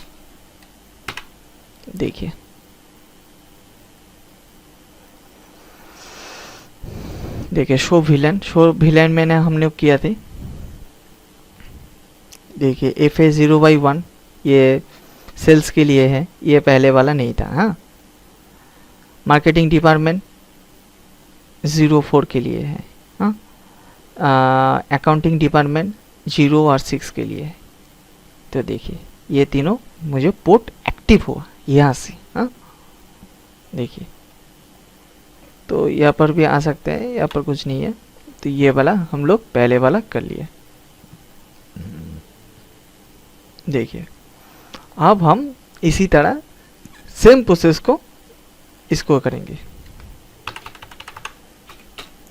B: देखिए देखिए शो VLAN मैंने हमने किया थी। देखिए FA0/1 ये सेल्स के लिए है, ये पहले वाला नहीं था। हाँ, मार्केटिंग डिपार्टमेंट 04 के लिए है। हाँ, अकाउंटिंग डिपार्टमेंट 0 और 6 के लिए है। तो देखिए ये तीनों मुझे पोर्ट एक्टिव हुआ यहाँ से। हाँ देखिए, तो यहाँ पर भी आ सकते हैं, यहाँ पर कुछ नहीं है। तो ये वाला हम लोग पहले वाला कर लिए। देखिए अब हम इसी तरह सेम प्रोसेस को इसको करेंगे।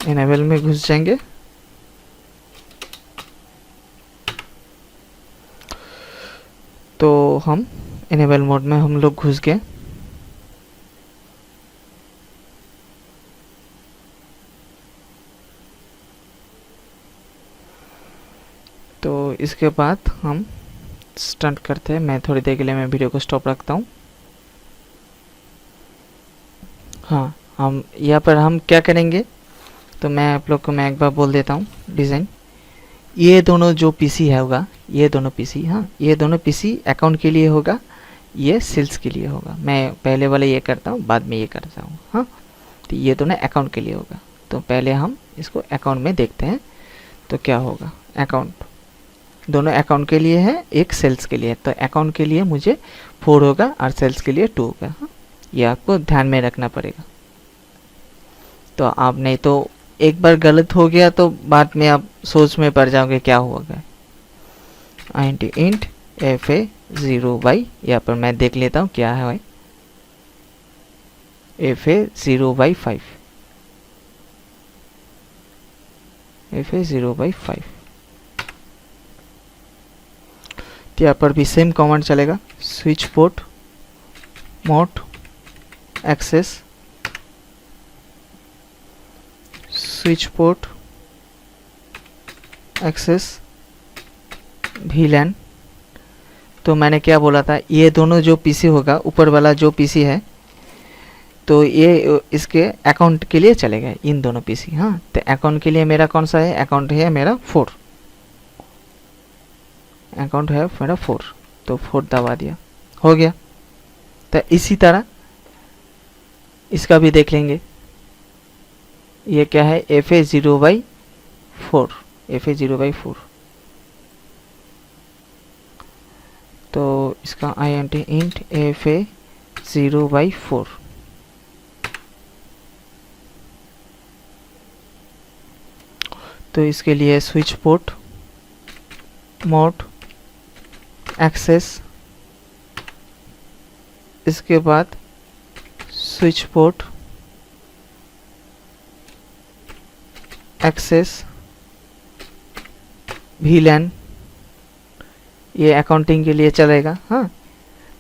B: इनेबल में घुस जाएंगे, तो हम इनेबल मोड में हम लोग घुस गए। तो इसके बाद हम स्टार्ट करते हैं। मैं थोड़ी देर के लिए मैं वीडियो को स्टॉप रखता हूँ। हाँ, हम यहाँ पर हम क्या करेंगे, तो मैं आप लोग को मैं एक बार बोल देता हूँ। डिज़ाइन, ये दोनों जो पीसी है होगा, ये दोनों पीसी, हाँ ये दोनों पीसी अकाउंट के लिए होगा, ये सेल्स के लिए होगा। मैं पहले वाले ये करता हूँ, बाद में ये करता हूँ। हाँ, तो ये दोनों अकाउंट के लिए होगा। तो पहले हम इसको अकाउंट में देखते हैं तो क्या होगा। अकाउंट दोनों अकाउंट के लिए है, एक सेल्स के लिए। तो अकाउंट के लिए मुझे 4 होगा और सेल्स के लिए 2 होगा। हाँ, ये आपको ध्यान में रखना पड़ेगा। तो आप नहीं तो एक बार गलत हो गया तो बाद में आप सोच में पड़ जाओगे क्या होगा। इंट FA0/, यहाँ पर मैं देख लेता हूँ क्या है भाई। FA0/5, FA0/5। तो यहाँ पर भी सेम कमांड चलेगा, switch port mode access, switch port access VLAN। तो मैंने क्या बोला था, ये दोनों जो पीसी होगा, ऊपर वाला जो पीसी है, तो ये इसके अकाउंट के लिए चलेगा, इन दोनों पीसी। हाँ, तो अकाउंट के लिए मेरा कौन सा है, अकाउंट है मेरा 4, अकाउंट है मेरा 4, तो 4 दबा दिया, हो गया। तो इसी तरह इसका भी देख लेंगे। ये क्या है, FA0/4, FA0/4। तो इसका INT int FA0/4। तो इसके लिए स्विच पोर्ट मोड एक्सेस, इसके बाद स्विच पोर्ट एक्सेस VLAN, ये अकाउंटिंग के लिए चलेगा। हाँ,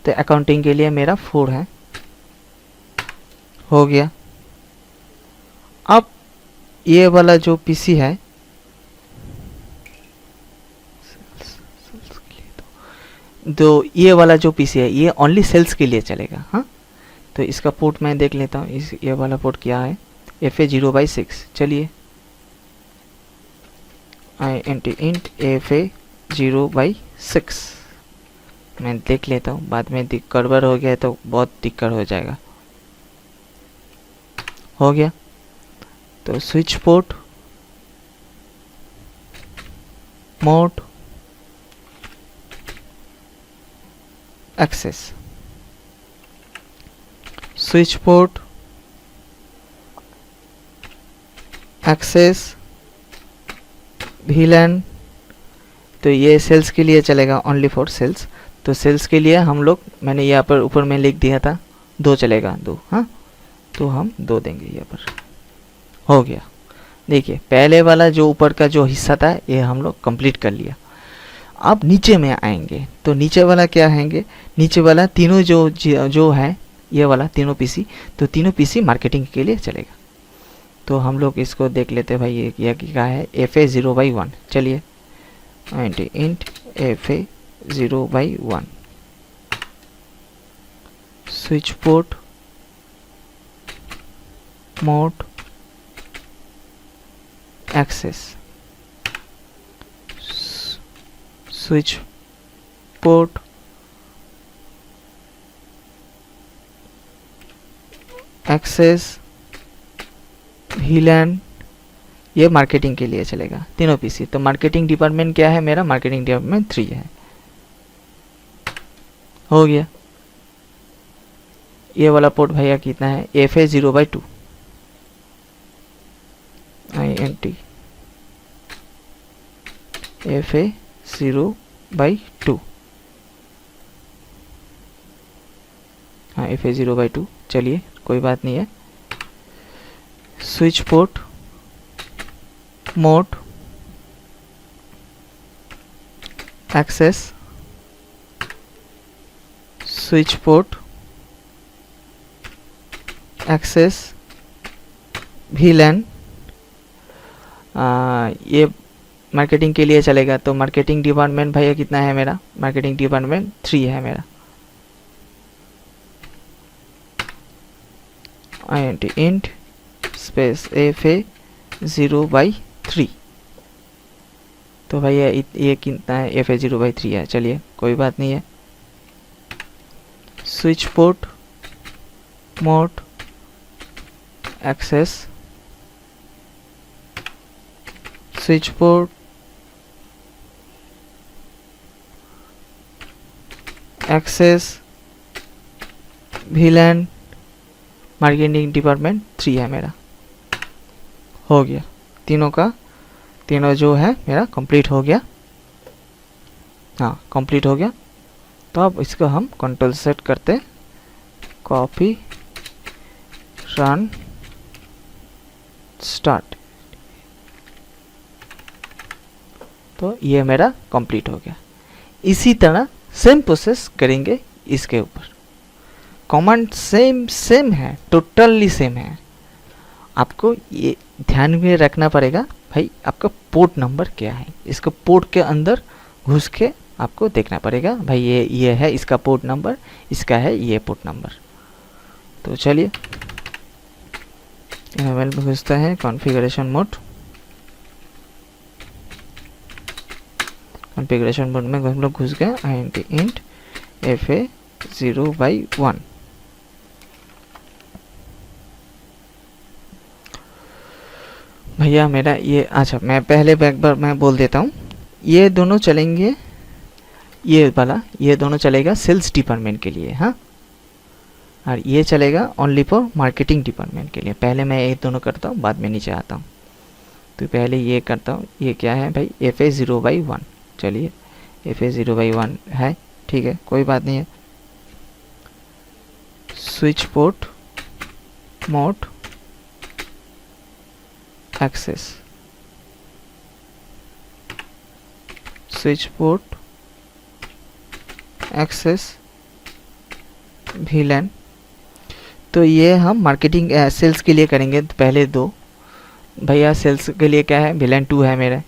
B: तो अकाउंटिंग के लिए मेरा 4 है, हो गया। अब ये वाला जो पीसी है, तो ये वाला जो पीसी है ये ओनली सेल्स के लिए चलेगा। हाँ, तो इसका पोर्ट मैं देख लेता हूँ, इस ये वाला पोर्ट क्या है, FA0/6। चलिए INT int FA0/6 मैं देख लेता हूँ, बाद में गड़बड़ हो गया तो बहुत दिक्कत हो जाएगा। हो गया। तो switch port mode access, switch port access VLAN। तो ये सेल्स के लिए चलेगा, ओनली फॉर सेल्स। तो सेल्स के लिए हम लोग, मैंने यहाँ पर ऊपर में लिख दिया था 2 चलेगा, 2। हाँ, तो हम 2 देंगे यहाँ पर, हो गया। देखिए पहले वाला जो ऊपर का जो हिस्सा था ये हम लोग कंप्लीट कर लिया। अब नीचे में आएंगे, तो नीचे वाला क्या आएंगे, नीचे वाला तीनों जो है ये वाला तीनों पीसी, तो तीनों पीसी मार्केटिंग के लिए चलेगा। तो हम लोग इसको देख लेते हैं भाई, ये क्या है, FA0/1। चलिए int FA0/1 switch port mode access, switch port access VLAN। ये मार्केटिंग के लिए चलेगा तीनों पीसी। तो मार्केटिंग डिपार्टमेंट क्या है मेरा, मार्केटिंग डिपार्टमेंट 3 है, हो गया। ये वाला पोर्ट भैया कितना है, FA0/2 INT FA0/2। हाँ, FA0/2। चलिए कोई बात नहीं है। Switch port mode access, switch port access VLAN। ये मार्केटिंग के लिए चलेगा। तो मार्केटिंग डिपार्टमेंट भैया कितना है मेरा, मार्केटिंग डिपार्टमेंट 3 है मेरा। int space FA0/3। तो भैया ये कितना है, FA0/3 है। चलिए कोई बात नहीं है। Switch port mode access, switch port access VLAN, marketing department 3 है मेरा, हो गया। तीनों जो है मेरा कंप्लीट हो गया। हाँ, कंप्लीट हो गया। तो अब इसको हम कंट्रोल सेट करते, कॉपी रन स्टार्ट। तो ये मेरा कंप्लीट हो गया। इसी तरह सेम प्रोसेस करेंगे इसके ऊपर। कमांड सेम सेम है, टोटली सेम है। आपको ये ध्यान में रखना पड़ेगा भाई आपका पोर्ट नंबर क्या है। इसको पोर्ट के अंदर घुस के आपको देखना पड़ेगा भाई ये है इसका पोर्ट नंबर, इसका है ये पोर्ट नंबर। तो चलिए इनेबल में घुसता है, कॉन्फ़िगरेशन मोड। कॉन्फ़िगरेशन मोड में हम लोग घुस गए, int fa 0/1। भैया मेरा ये, अच्छा मैं पहले एक बार मैं बोल देता हूँ, ये दोनों चलेंगे, ये दोनों चलेगा सेल्स डिपार्टमेंट के लिए, हाँ, और ये चलेगा ओनली फॉर मार्केटिंग डिपार्टमेंट के लिए। पहले मैं ये दोनों करता हूँ, बाद में नीचे आता हूँ। तो पहले ये करता हूँ, ये क्या है भाई fa 0/1। चलिए fa 0/1 है, ठीक है, कोई बात नहीं है। Switch port mode access, switch port access VLAN। तो ये हम मार्केटिंग सेल्स के लिए करेंगे। तो पहले दो भैया सेल्स के लिए क्या है, VLAN 2 है मेरा,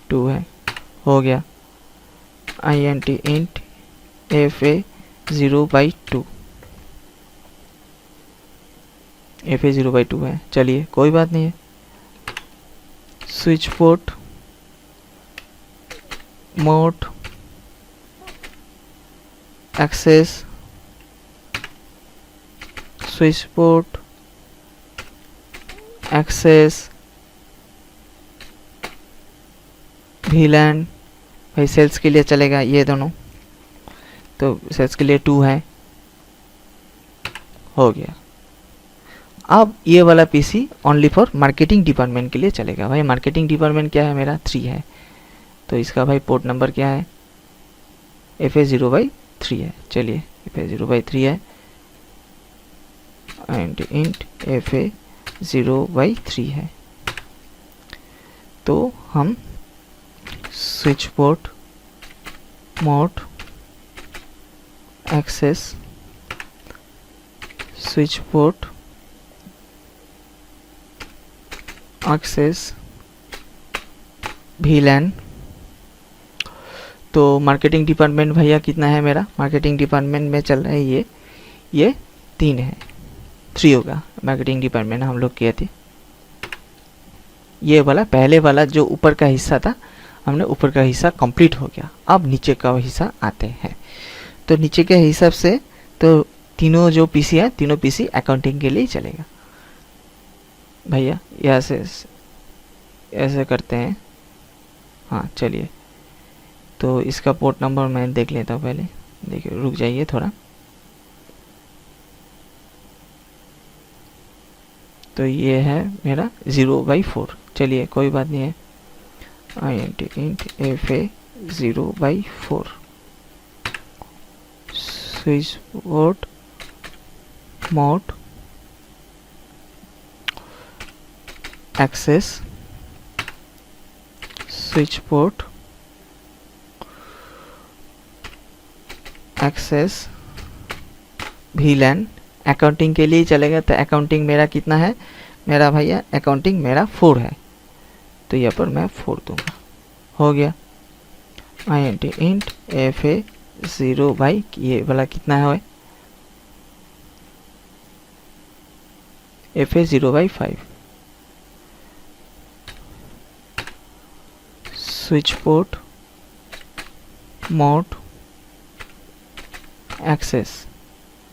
B: 2 है, हो गया। int fa 0/2, fa 0/2 है, चलिए कोई बात नहीं है। Switch port mode access, switch port access VLAN। भाई सेल्स के लिए चलेगा ये दोनों, तो सेल्स के लिए 2 है, हो गया। अब ये वाला PC only for marketing department के लिए चलेगा। भाई मार्केटिंग डिपार्टमेंट क्या है मेरा, 3 है, तो इसका भाई पोर्ट नंबर क्या है, fa 0/3 है। चलिए fa 0/3 है, int fa 0/3 है। तो हम switch port mode access, switch port access VLAN। तो मार्केटिंग डिपार्टमेंट भैया कितना है मेरा, मार्केटिंग डिपार्टमेंट में चल रहा है ये 3 है, 3 होगा मार्केटिंग डिपार्टमेंट हम लोग किए थे। ये वाला पहले वाला जो ऊपर का हिस्सा था, हमने ऊपर का हिस्सा कंप्लीट हो गया। अब नीचे का हिस्सा आते हैं। तो नीचे के हिसाब से तो तीनों जो पीसी है, तीनों पीसी अकाउंटिंग के लिए चलेगा भैया। ऐसे करते हैं, हाँ चलिए। तो इसका पोर्ट नंबर मैं देख लेता हूँ पहले, देखिए रुक जाइए थोड़ा। तो ये है मेरा 0/4, चलिए कोई बात नहीं है। int fa 0/4, switch port mode access, switch port access VLAN। Accounting के लिए चलेगा, तो अकाउंटिंग मेरा कितना है मेरा भैया, अकाउंटिंग मेरा 4 है, तो यहाँ पर मैं 4 दूंगा, हो गया। int fa 0/, ये वाला कितना है fa 0/5, switch port mode access,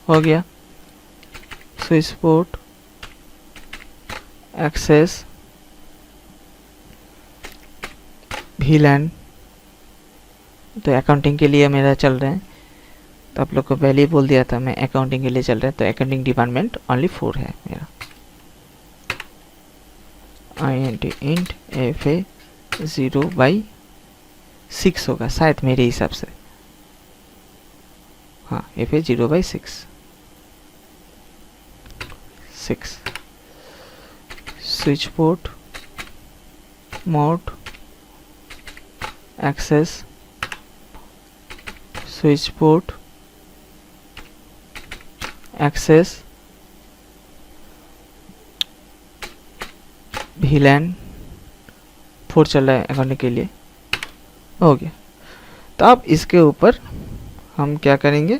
B: हो गया। Switch port access VLAN। तो अकाउंटिंग के लिए मेरा चल रहा है, तो आप लोग को पहले ही बोल दिया था मैं अकाउंटिंग के लिए चल रहा है, तो अकाउंटिंग डिपार्टमेंट ओनली 4 है मेरा। int fa 0/6 होगा शायद मेरे हिसाब से, हाँ fa 0/6। Switch port mode access switch port access VLAN 4 चल रहा है करने के लिए, हो गया। तो अब इसके ऊपर हम क्या करेंगे,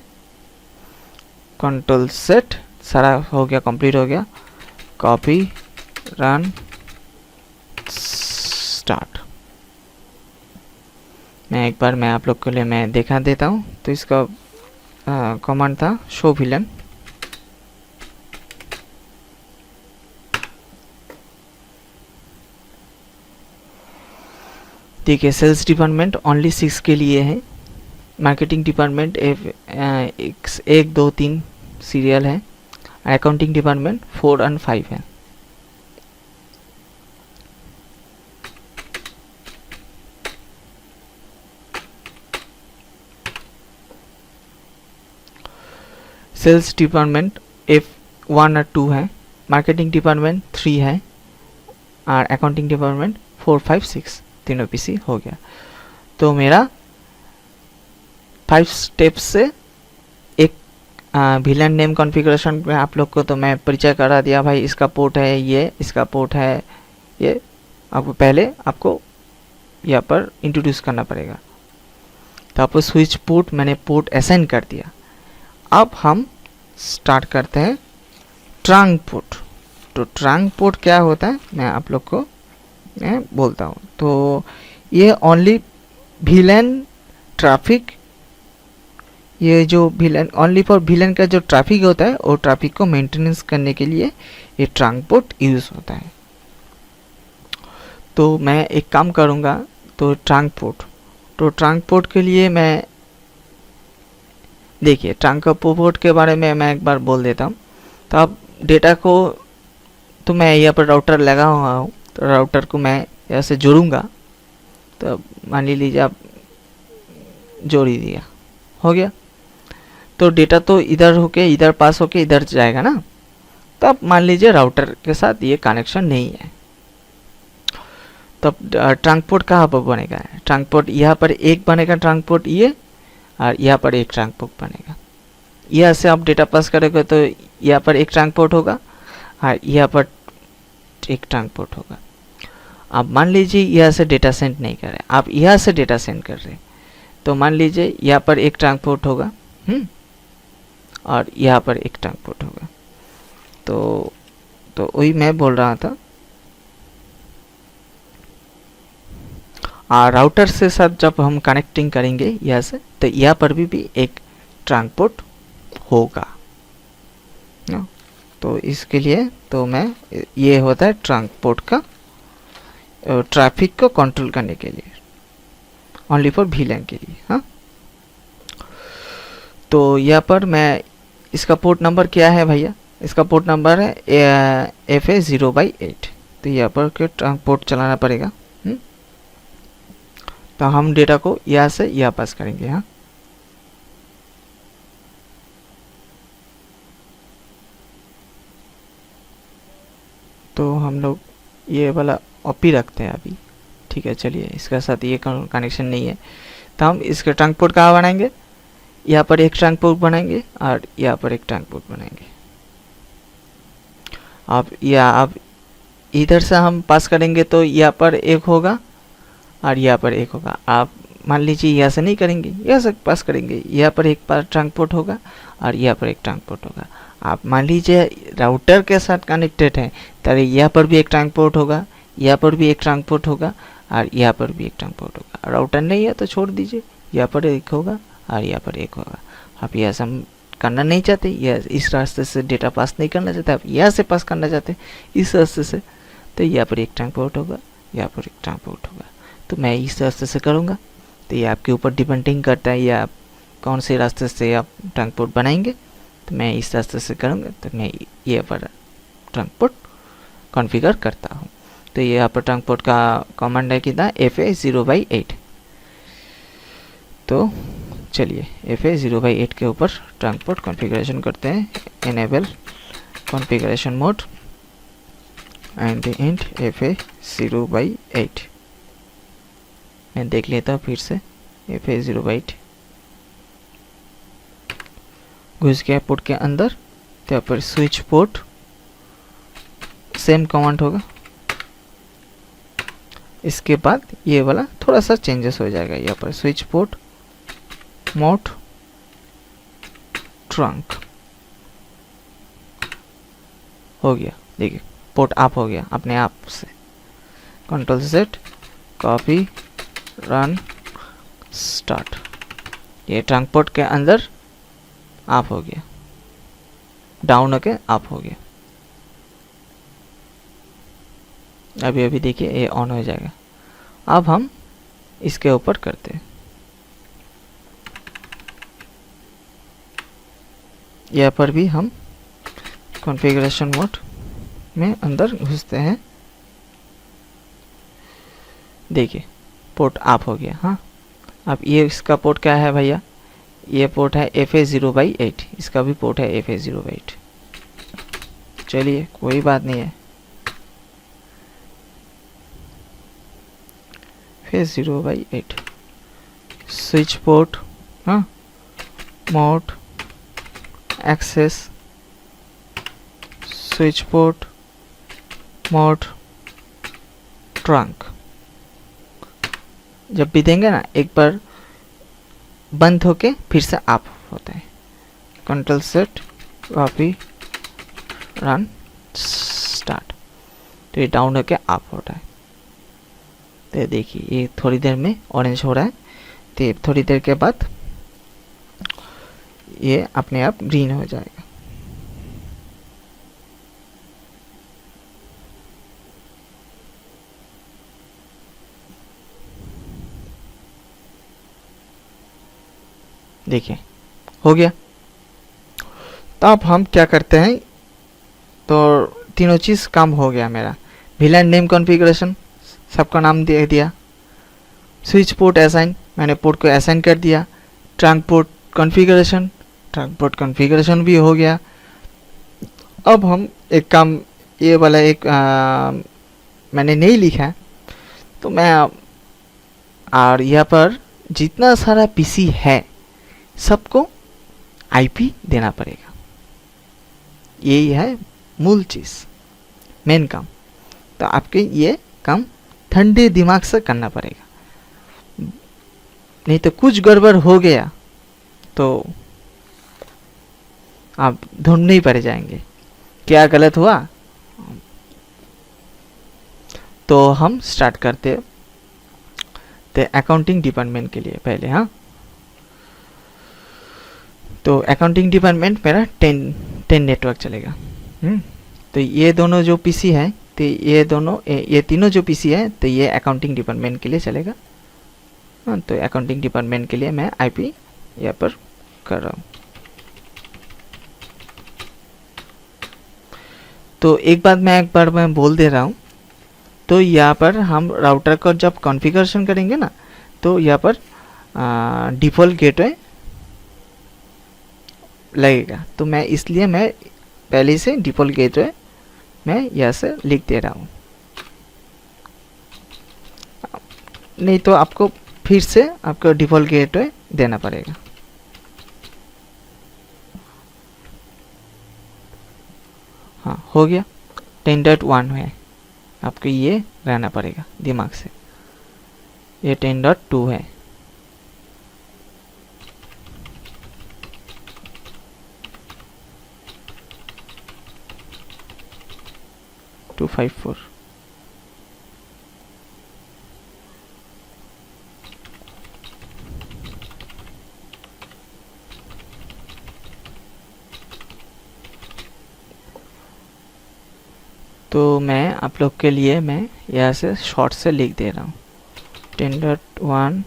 B: कंट्रोल सेट, सारा हो गया, कंप्लीट हो गया, कॉपी रन स्टार्ट। मैं एक बार मैं आप लोग के लिए मैं दिखा देता हूँ। तो इसका कमांड था शो VLAN। ठीक है, सेल्स डिपार्टमेंट ओनली 6 के लिए है, मार्केटिंग डिपार्टमेंट 1 2 3 सीरियल है, अकाउंटिंग डिपार्टमेंट 4 और 5 है। सेल्स डिपार्टमेंट F1 और 2 है, मार्केटिंग डिपार्टमेंट 3 है और अकाउंटिंग डिपार्टमेंट 4 5 6 तीनों पीसी हो गया। तो मेरा 5 स्टेप्स से एक VLAN नेम कॉन्फ़िगरेशन में आप लोग को तो मैं परिचय करा दिया भाई, इसका पोर्ट है ये, इसका पोर्ट है ये। आपको पहले आपको यहाँ पर इंट्रोड्यूस करना पड़ेगा। तो आपको स्विच पोर्ट मैंने पोर्ट असाइन कर दिया। अब हम स्टार्ट करते हैं ट्रंक पोर्ट। तो ट्रंक पोर्ट क्या होता है मैं आप लोग को मैं बोलता हूँ। तो ये ओनली VLAN ट्रैफिक, ये जो VLAN ओनली फॉर VLAN का जो ट्रैफिक होता है वो ट्रैफिक को मेंटेनेंस करने के लिए ये ट्रंक पोर्ट यूज़ होता है। तो मैं एक काम करूँगा, तो ट्रंक पोर्ट के लिए मैं देखिए ट्रंक पोर्ट के बारे में मैं एक बार बोल देता हूँ। तो अब डेटा को तो मैं यहाँ पर राउटर लगा हुआ हूँ, तो राउटर को मैं यहाँ से जोड़ूंगा। तो मान लीजिए आप जोड़ ही दिया, हो गया। तो डेटा तो इधर होके इधर पास होके इधर जाएगा ना। तो अब मान लीजिए राउटर के साथ ये कनेक्शन नहीं है, तब ट्रंक पोर्ट कहाँ पर बनेगा, ट्रंक पोर्ट यहाँ पर एक बनेगा, ट्रंक पोर्ट ये, और यहाँ पर एक ट्रंक पोर्ट बनेगा। यहाँ से आप डेटा पास करेंगे तो यहाँ पर एक ट्रंक पोर्ट होगा और यहाँ पर एक ट्रंक पोर्ट होगा। अब मान लीजिए यहाँ से डेटा सेंड नहीं कर रहे, आप यहाँ से डेटा सेंड कर रहे, तो मान लीजिए यहाँ पर एक ट्रंक पोर्ट होगा और यहाँ पर एक ट्रंक पोर्ट होगा। तो वही मैं बोल रहा था, राउटर से साथ जब हम कनेक्टिंग करेंगे यहाँ से, तो यहाँ पर भी एक ट्रंक पोर्ट होगा ना। तो इसके लिए तो मैं ये होता है ट्रंक पोर्ट का ट्रैफिक को कंट्रोल करने के लिए, ओनली फॉर VLAN के लिए। हाँ, तो यहाँ पर मैं इसका पोर्ट नंबर क्या है भैया, इसका पोर्ट नंबर है FA0/8। तो यहाँ पर के ट्रंक पोर्ट चलाना पड़ेगा। तो हम डेटा को यहाँ से यहाँ पास करेंगे। हाँ, तो हम लोग ये वाला ऑपी रखते हैं अभी, ठीक है। चलिए, इसके साथ ये कनेक्शन नहीं है, तो हम इसके ट्रंक पोर्ट कहाँ बनाएंगे, यहाँ पर एक ट्रंक पोर्ट बनाएंगे और यहाँ पर एक ट्रंक पोर्ट बनाएंगे। अब इधर से हम पास करेंगे तो यहाँ पर एक होगा और यहाँ पर एक होगा। आप मान लीजिए यहाँ से नहीं करेंगे, यहाँ से पास करेंगे, यहाँ पर एक बार ट्रंक पोर्ट होगा और यहाँ पर एक ट्रंक पोर्ट होगा। आप मान लीजिए राउटर के साथ कनेक्टेड है, तो यहाँ पर भी एक ट्रंक पोर्ट होगा, यहाँ पर भी एक ट्रंक पोर्ट होगा और यहाँ पर भी एक ट्रंक पोर्ट होगा। राउटर नहीं है तो छोड़ दीजिए, यहाँ पर एक होगा और यहाँ पर एक होगा। आप यहाँ से हम करना नहीं चाहते, या इस रास्ते से डेटा पास नहीं करना चाहते, आप यहाँ से पास करना चाहते इस रास्ते से, तो यहाँ पर एक ट्रंक पोर्ट होगा, यहाँ पर एक ट्रंक पोर्ट होगा। तो मैं इस रास्ते से करूँगा। तो ये आपके ऊपर डिपेंडिंग करता है या आप कौन से रास्ते से आप ट्रंक पोर्ट बनाएंगे। तो मैं इस रास्ते से करूँगा, तो मैं ये पर ट्रंक पोर्ट कॉन्फ़िगर करता हूँ। तो ये यहाँ पर ट्रंक पोर्ट का कमांड है कितना, FA0/8। तो चलिए FA0/8 के ऊपर ट्रंक पोर्ट कॉन्फ़िगरेशन करते हैं। Enable configuration mode and int FA0/8 मैं देख लेता हूँ फिर से। FA08 घुस गया पोर्ट के अंदर, तो यहाँ पर स्विच पोर्ट सेम कमांड होगा। इसके बाद ये वाला थोड़ा सा चेंजेस हो जाएगा, यहाँ पर स्विच पोर्ट मोड ट्रंक हो गया। देखिए पोर्ट ऑफ हो गया अपने आप से। Control set copy run start, ये ट्रंक पोर्ट के अंदर ऑफ हो गया, डाउन होके ऑफ हो गया। अभी अभी देखिए ये ऑन हो जाएगा। अब हम इसके ऊपर करते हैं, यहाँ पर भी हम कॉन्फ़िगरेशन मोड में अंदर घुसते हैं। देखिए पोर्ट ऑफ हो गया। हाँ, अब ये इसका पोर्ट क्या है भैया, ये पोर्ट है FA0/8, इसका भी पोर्ट है FA0/8। चलिए कोई बात नहीं है, FA0/8 स्विच पोर्ट, हाँ, mode access switch port mode trunk. जब भी देंगे ना एक बार बंद होके फिर से ऑफ होता है। Control set copy run start, तो ये डाउन होके ऑफ होता है। तो देखिए ये थोड़ी देर में ऑरेंज हो रहा है, तो थोड़ी देर के बाद ये अपने आप ग्रीन हो जाएगा। देखिए हो गया। तो अब हम क्या करते हैं, तो तीनों चीज़ काम हो गया मेरा। VLAN नेम कॉन्फ़िगरेशन सबका नाम दे दिया, स्विच पोर्ट असाइन मैंने पोर्ट को असाइन कर दिया, ट्रंक पोर्ट कॉन्फ़िगरेशन भी हो गया। अब हम एक काम, ये वाला एक मैंने नहीं लिखा है, तो मैं और यहाँ पर जितना सारा पीसी है सबको आईपी देना पड़ेगा। यही है मूल चीज़, मेन काम। तो आपके ये काम ठंडे दिमाग से करना पड़ेगा, नहीं तो कुछ गड़बड़ हो गया तो आप ढूंढने ही पड़ जाएंगे क्या गलत हुआ। तो हम स्टार्ट करते तो अकाउंटिंग डिपार्टमेंट के लिए पहले। हाँ, तो अकाउंटिंग डिपार्टमेंट मेरा 10 नेटवर्क चलेगा। तो ये दोनों जो पीसी है, तो ये तीनों जो पीसी है, तो ये अकाउंटिंग डिपार्टमेंट के लिए चलेगा। हाँ, तो अकाउंटिंग डिपार्टमेंट के लिए मैं आईपी यहाँ पर कर रहा हूँ। तो एक बार मैं बोल दे रहा हूँ, तो यहाँ पर हम राउटर का जब कॉन्फ़िगरेशन करेंगे ना, तो यहाँ पर डिफ़ॉल्ट गेटवे लगेगा। तो मैं इसलिए मैं पहले से डिफ़ॉल्ट गेटवे मैं यहाँ से लिख दे रहा हूँ, नहीं तो आपको फिर से आपको डिफ़ॉल्ट गेटवे देना पड़ेगा। हाँ, हो गया। 10.1 है, आपको ये रहना पड़ेगा दिमाग से। ये 10.2 है। टू 54 तो मैं आप लोग के लिए मैं यहाँ से शॉर्ट से लिख दे रहा हूँ 10.1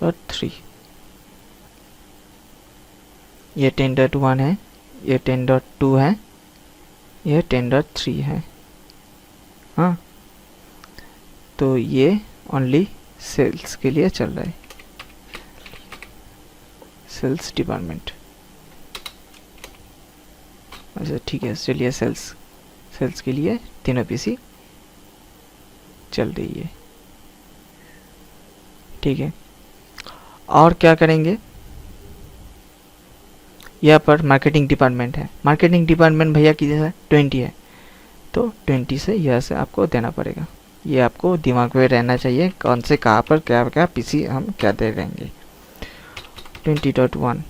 B: और 3। ये 10.1 है, ये 10.2 है, ये 10.3 है। हाँ, तो ये ओनली सेल्स के लिए चल रहा है, सेल्स डिपार्टमेंट। अच्छा ठीक है, चलिए सेल्स सेल्स के लिए तीनों पीसी चल रही है, ठीक है। और क्या करेंगे, यहाँ पर मार्केटिंग डिपार्टमेंट है, मार्केटिंग डिपार्टमेंट भैया की जैसा 20 है, तो 20 से यहाँ से आपको देना पड़ेगा। ये आपको दिमाग में रहना चाहिए, कौन से कहाँ पर क्या क्या पीसी हम क्या दे देंगे। 20.1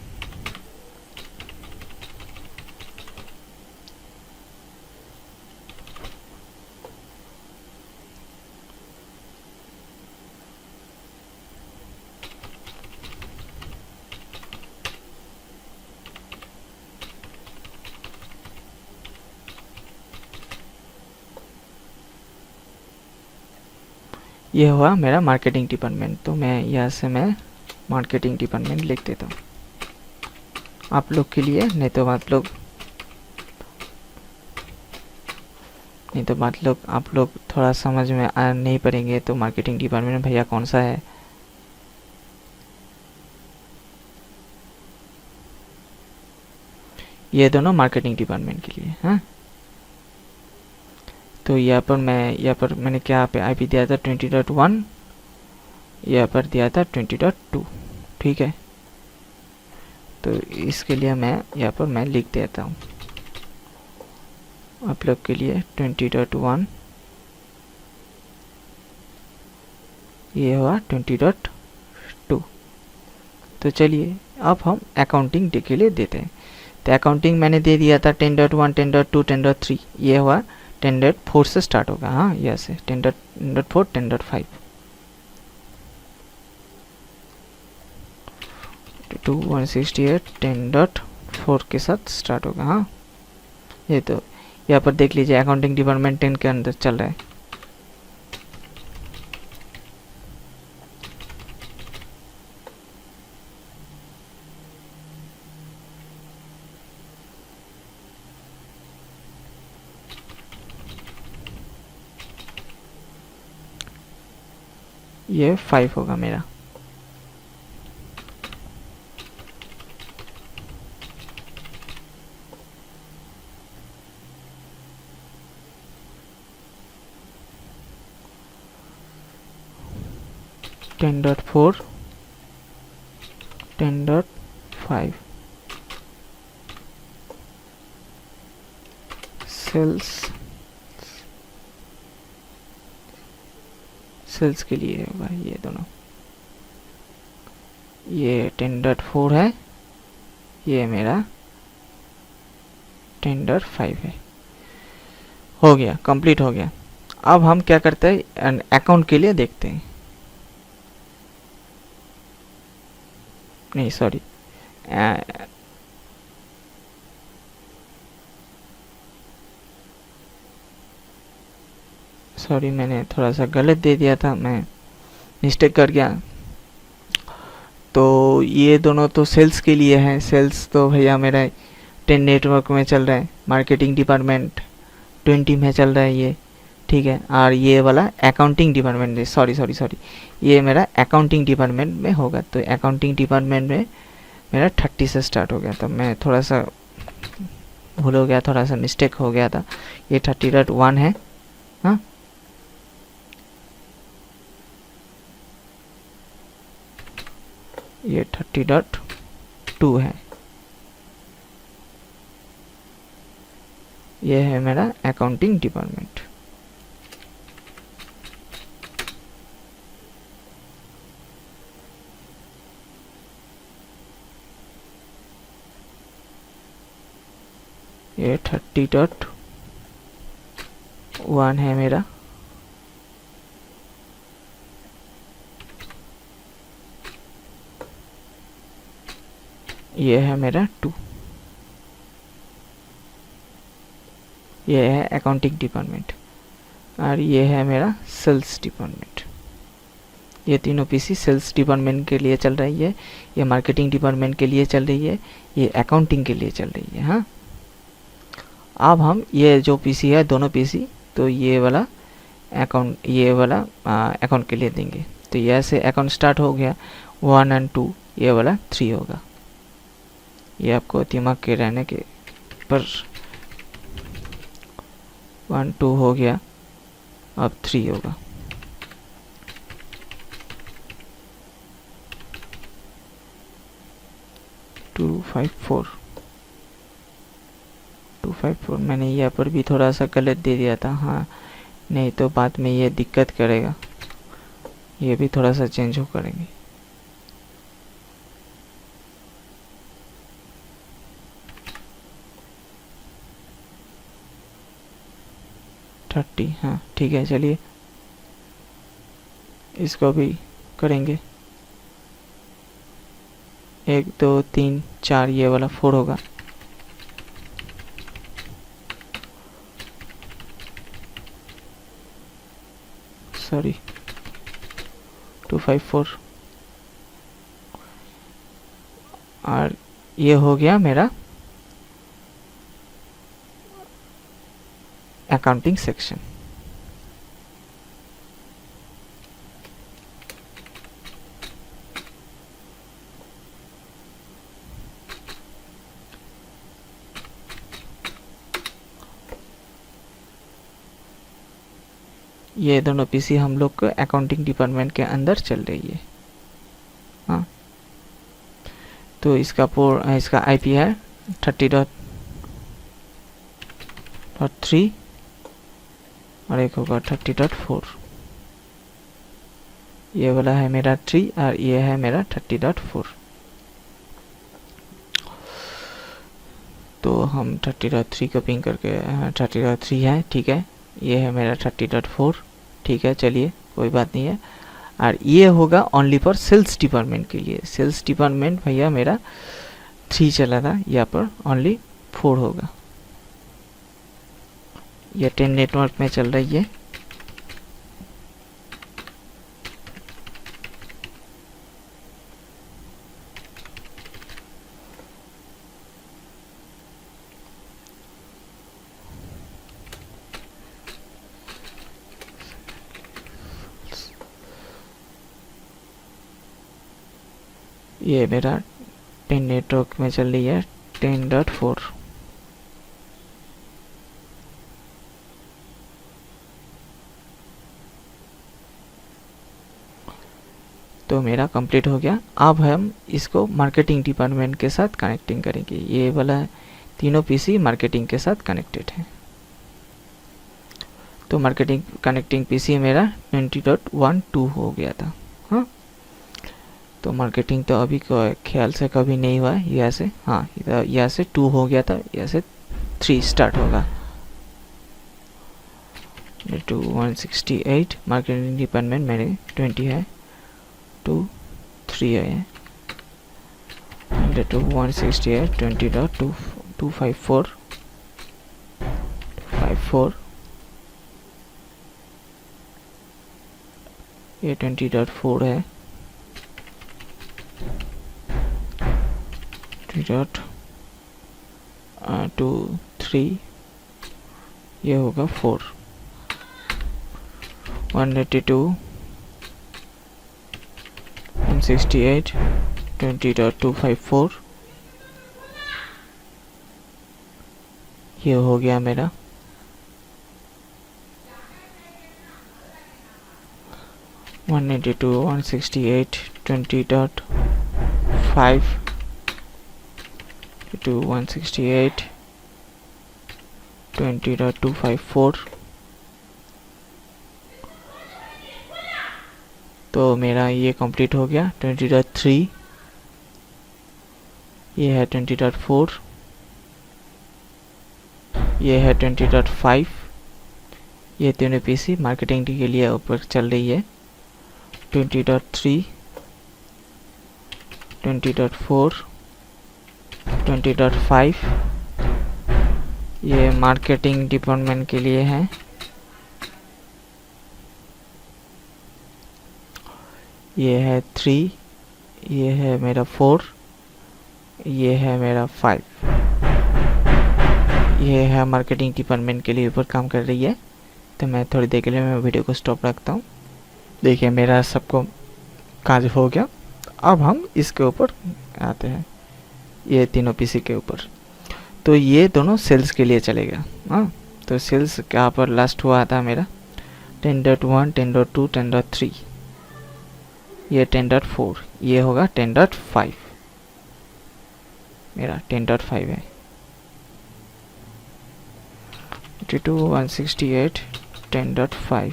B: ये हुआ मेरा मार्केटिंग डिपार्टमेंट। तो मैं यहाँ से मैं मार्केटिंग डिपार्टमेंट लिख देता हूँ आप लोग के लिए, नहीं तो आप लोग थोड़ा समझ में नहीं पड़ेंगे। तो मार्केटिंग डिपार्टमेंट भैया कौन सा है, ये दोनों मार्केटिंग डिपार्टमेंट के लिए हैं। तो यहाँ पर मैंने क्या पे आईपी दिया था 20.1, यहाँ पर दिया था 20.2, ठीक है। तो इसके लिए मैं यहाँ पर मैं लिख देता हूँ आप लोग के लिए 20.1, ये हुआ 20.2। तो चलिए अब हम अकाउंटिंग डे के लिए देते हैं। तो अकाउंटिंग मैंने दे दिया था 10.1, 10.2, 10.3, ये हुआ 10.4 से स्टार्ट होगा। हाँ, यहाँ से 10.4, 10.5, 168, 10.4 के साथ स्टार्ट होगा। हाँ, ये तो यहाँ पर देख लीजिए अकाउंटिंग डिपार्टमेंट 10 के अंदर चल रहा है। ये 5 होगा मेरा। टेन डॉट 4, 10.5 सेल्स के लिए होगा ये दोनों। ये 10.4 है, ये मेरा 10.5 है। हो गया, कंप्लीट हो गया। अब हम क्या करते हैं, अकाउंट के लिए देखते हैं। नहीं सॉरी, मैंने थोड़ा सा गलत दे दिया था, मैं मिस्टेक कर गया। तो ये दोनों तो सेल्स के लिए हैं। सेल्स तो भैया मेरा 10 नेटवर्क में चल रहा है, मार्केटिंग डिपार्टमेंट 20 में चल रहा है ये, ठीक है। और ये वाला अकाउंटिंग डिपार्टमेंट में, सॉरी, ये मेरा अकाउंटिंग डिपार्टमेंट में होगा। तो अकाउंटिंग डिपार्टमेंट में मेरा 30 से स्टार्ट हो गया था। मैं थोड़ा सा भूल हो गया, थोड़ा सा मिस्टेक हो गया था। ये 30.1 है। हाँ, ये 30.2 है। ये है मेरा अकाउंटिंग डिपार्टमेंट। ये 30.1 है मेरा। ये है मेरा 2। ये है अकाउंटिंग डिपार्टमेंट और ये है मेरा सेल्स डिपार्टमेंट। ये तीनों पीसी सेल्स डिपार्टमेंट के लिए चल रही है, ये मार्केटिंग डिपार्टमेंट के लिए चल रही है, ये अकाउंटिंग के लिए चल रही है। हाँ, अब हम ये जो पीसी है दोनों पीसी, तो ये वाला अकाउंट के लिए देंगे। तो ये ऐसे अकाउंट स्टार्ट हो गया 1 और 2, ये वाला 3 होगा। ये आपको दिमाग के रहने के पर 1 2 हो गया, अब 3 होगा। टू फाइव फोर मैंने यहाँ पर भी थोड़ा सा गलत दे दिया था, हाँ नहीं तो बाद में ये दिक्कत करेगा, ये भी थोड़ा सा चेंज हो करेंगे। हाँ ठीक है, चलिए इसको भी करेंगे। 1 2 3 4 ये वाला 4 होगा। सॉरी 254 और ये हो गया मेरा अकाउंटिंग सेक्शन। ये दोनों पीसी हम लोग को अकाउंटिंग डिपार्टमेंट के अंदर चल रही है। हाँ तो इसका आईपी है 30.3 और एक होगा 30.4। ये वाला है मेरा 3 और ये है मेरा 30.4। तो हम 30.3 को पिंग करके 30.3 है, ठीक है। ये है मेरा 30.4, ठीक है, चलिए कोई बात नहीं है। और ये होगा ओनली फॉर सेल्स डिपार्टमेंट के लिए। सेल्स डिपार्टमेंट भैया मेरा 3 चला था, यहाँ पर ओनली 4 होगा। ये 10 नेटवर्क में चल रही है। ये मेरा 10 नेटवर्क में चल रही है 10.4। तो मेरा कंप्लीट हो गया। अब हम इसको मार्केटिंग डिपार्टमेंट के साथ कनेक्टिंग करेंगे। ये वाला तीनों पीसी मार्केटिंग के साथ कनेक्टेड है। तो मार्केटिंग कनेक्टिंग पीसी मेरा 20.12 हो गया था। हाँ तो मार्केटिंग तो अभी ख्याल से कभी नहीं हुआ है। यहाँ से हाँ यहाँ से 2 हो गया था, यहाँ से 3 स्टार्ट होगा। 168 मार्केटिंग डिपार्टमेंट मेरे 20 है, 2 3 है। 168 20.254 54 ये 20.4 है। 3.23 ये होगा 4। 182 168 20.254 ये हो गया मेरा। 182 168 20.5 to 168 20.254। तो मेरा ये कंप्लीट हो गया। 20.3 ये है 20.4 ये है 20.5। ये तीनों पीसी मार्केटिंग के लिए ऊपर चल रही है। 20.3 20.4 20.5 ये मार्केटिंग डिपार्टमेंट के लिए है। ये है 3 ये है मेरा 4 ये है मेरा 5। ये है मार्केटिंग डिपार्टमेंट के लिए ऊपर काम कर रही है। तो मैं थोड़ी देर के लिए मैं वीडियो को स्टॉप रखता हूँ। देखिए मेरा सबको काज हो गया। अब हम इसके ऊपर आते हैं, ये तीनों पीसी के ऊपर। तो ये दोनों सेल्स के लिए चलेगा। हाँ तो सेल्स यहाँ पर लास्ट हुआ था मेरा 10.1, 10.2, 10.3, ये 10.4, ये होगा 10.5, मेरा 10.5 है। 82, 168, 10.5,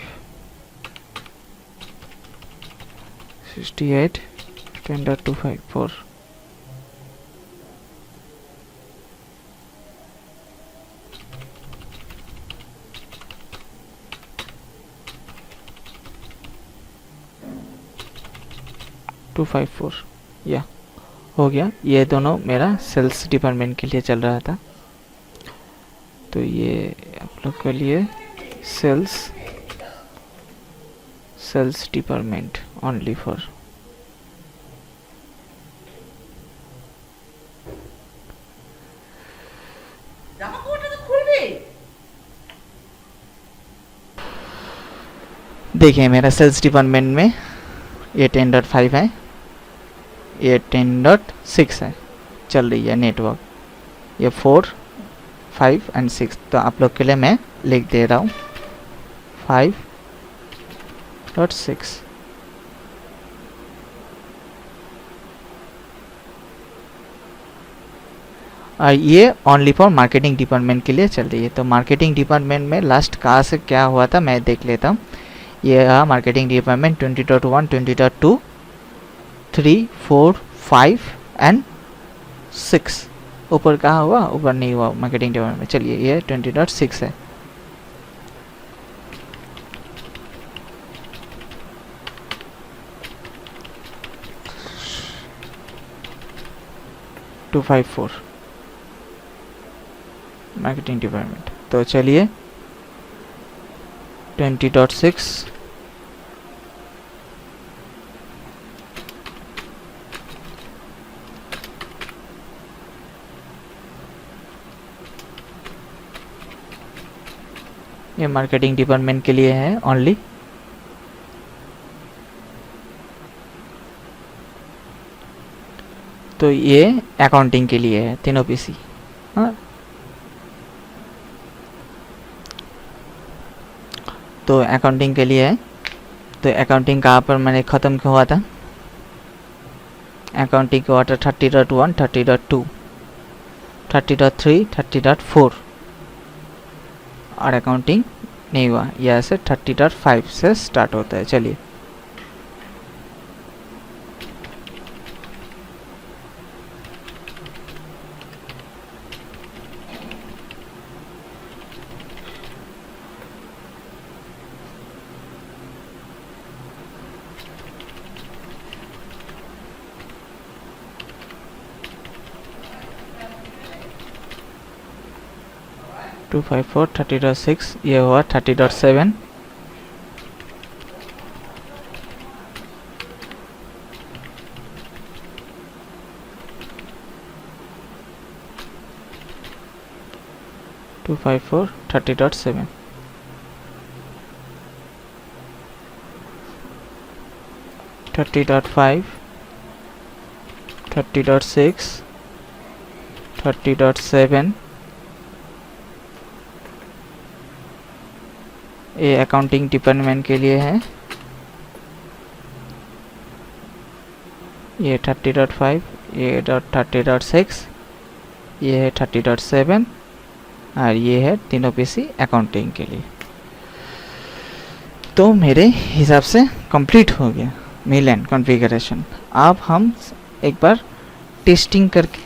B: 68, 10.254, टू 254, या हो गया। ये दोनों मेरा सेल्स डिपार्टमेंट के लिए चल रहा था। तो ये आप लोग के लिए सेल्स डिपार्टमेंट ओनली फॉर। देखिए मेरा सेल्स डिपार्टमेंट में ये 10.5 है, ये 10.6 है, चल रही है नेटवर्क, ये 4, 5 एंड 6। तो आप लोग के लिए मैं लिख दे रहा हूँ 5.6। और ये ओनली फॉर मार्केटिंग डिपार्टमेंट के लिए चल रही है। तो मार्केटिंग डिपार्टमेंट में लास्ट कहाँ से क्या हुआ था मैं देख लेता हूँ। ये रहा मार्केटिंग डिपार्टमेंट 20.1, 20.2, 3, 4, 5 एंड 6। ऊपर कहाँ हुआ? ऊपर नहीं हुआ मार्केटिंग डिपार्टमेंट में। चलिए ये 20.6 है। To 54 marketing department. तो चलिए 20.6 ये मार्केटिंग डिपार्टमेंट के लिए है ओनली। तो ये अकाउंटिंग के लिए है तीनों पीसी। हाँ, तो अकाउंटिंग के लिए है। तो अकाउंटिंग कहाँ पर मैंने ख़त्म हुआ था? अकाउंटिंग का वाटर 30.1, 30.2, 30.3, 30.4 और अकाउंटिंग नहीं हुआ। यह से 30.5 से स्टार्ट होता है। चलिए टू 54, 30.6, ये हुआ 30.7, टू 54, 30.7, 30.5, 30.6, 30.7। ये अकाउंटिंग डिपार्टमेंट के लिए है। ये 30.5, ये 30.6, ये है 30.7 और ये है तीनों पीसी अकाउंटिंग के लिए। तो मेरे हिसाब से कंप्लीट हो गया मिलन कॉन्फ़िगरेशन। अब हम एक बार टेस्टिंग करके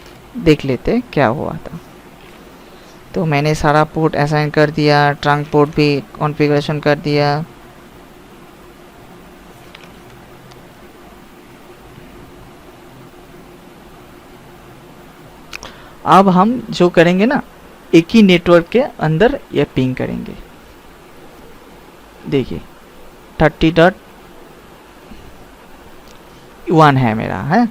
B: देख लेते क्या हुआ था। तो मैंने सारा पोर्ट असाइन कर दिया, ट्रंक पोर्ट भी कॉन्फ़िगरेशन कर दिया। अब हम जो करेंगे ना, एक ही नेटवर्क के अंदर ये पिंग करेंगे। देखिए 30.1 है मेरा, है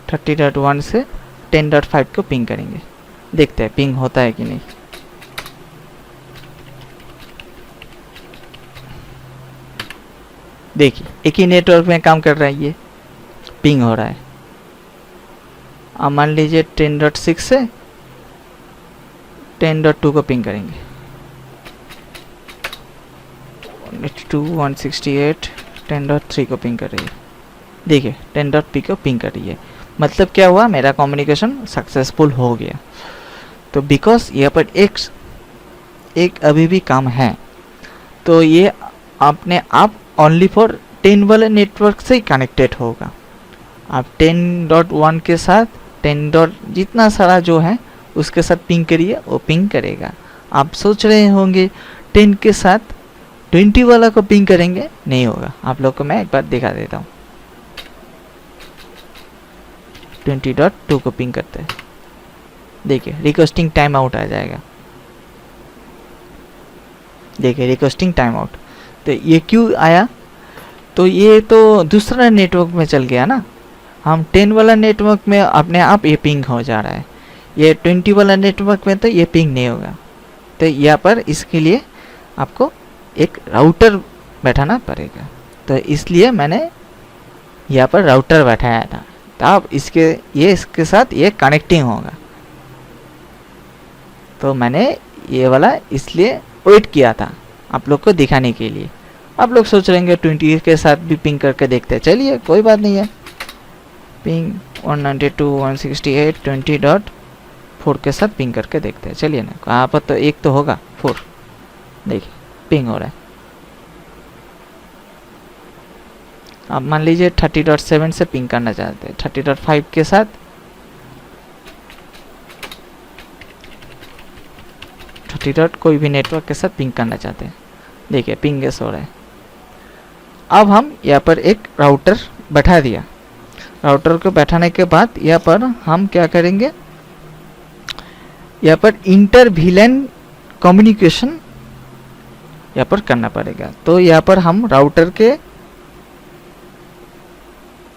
B: 30.1 से 10.5 को पिंग करेंगे। देखते हैं पिंग होता है कि नहीं। देखिए एक ही नेटवर्क में काम कर रहा है, ये पिंग हो रहा है। अब मान लीजिए 10.6 से 10.2 को पिंग करेंगे। 192.168 10.3 को पिंग कर रही है। देखिए 10.p को पिंग कर रही है, मतलब क्या हुआ, मेरा कम्युनिकेशन सक्सेसफुल हो गया। तो बिकॉज यहाँ पर एक अभी भी काम है, तो ये अपने आप ओनली फॉर 10 वाले नेटवर्क से ही कनेक्टेड होगा। आप 10.1 के साथ 10. जितना सारा जो है उसके साथ पिंग करिए, वो पिंग करेगा। आप सोच रहे होंगे 10 के साथ 20 वाला को पिंग करेंगे, नहीं होगा। आप लोग को मैं एक बार दिखा देता हूँ। 20.2 को पिंग करते हैं, देखिए रिक्वेस्टिंग टाइम आउट आ जाएगा। देखिए रिक्वेस्टिंग टाइम आउट, तो ये क्यों आया, तो ये तो दूसरा नेटवर्क में चल गया ना। हम 10 वाला नेटवर्क में अपने आप ये पिंग हो जा रहा है, ये 20 वाला नेटवर्क में तो ये पिंग नहीं होगा। तो यहाँ पर इसके लिए आपको एक राउटर बैठाना पड़ेगा, तो इसलिए मैंने यहाँ पर राउटर बैठाया था। तो अब इसके साथ ये कनेक्टिंग होगा, तो मैंने ये वाला इसलिए वेट किया था आप लोग को दिखाने के लिए। आप लोग सोच रहे हैं 20 के साथ भी पिंग करके देखते हैं, चलिए कोई बात नहीं है। पिंग 192.168 20.4 के साथ पिंग करके देखते हैं, चलिए ना। कहाँ पर तो एक तो होगा 4, देखिए पिंग हो रहा है। अब मान लीजिए 30.7 से पिंग करना चाहते हैं, 30.5 के साथ 30. कोई भी नेटवर्क के साथ पिंग करना चाहते हैं, देखिए पिंग हो रहा है। अब हम यहाँ पर एक राउटर बैठा दिया। राउटर को बैठाने के बाद यहाँ पर हम क्या करेंगे, यहाँ पर इंटर VLAN कम्युनिकेशन यहाँ पर करना पड़ेगा। तो यहाँ पर हम राउटर के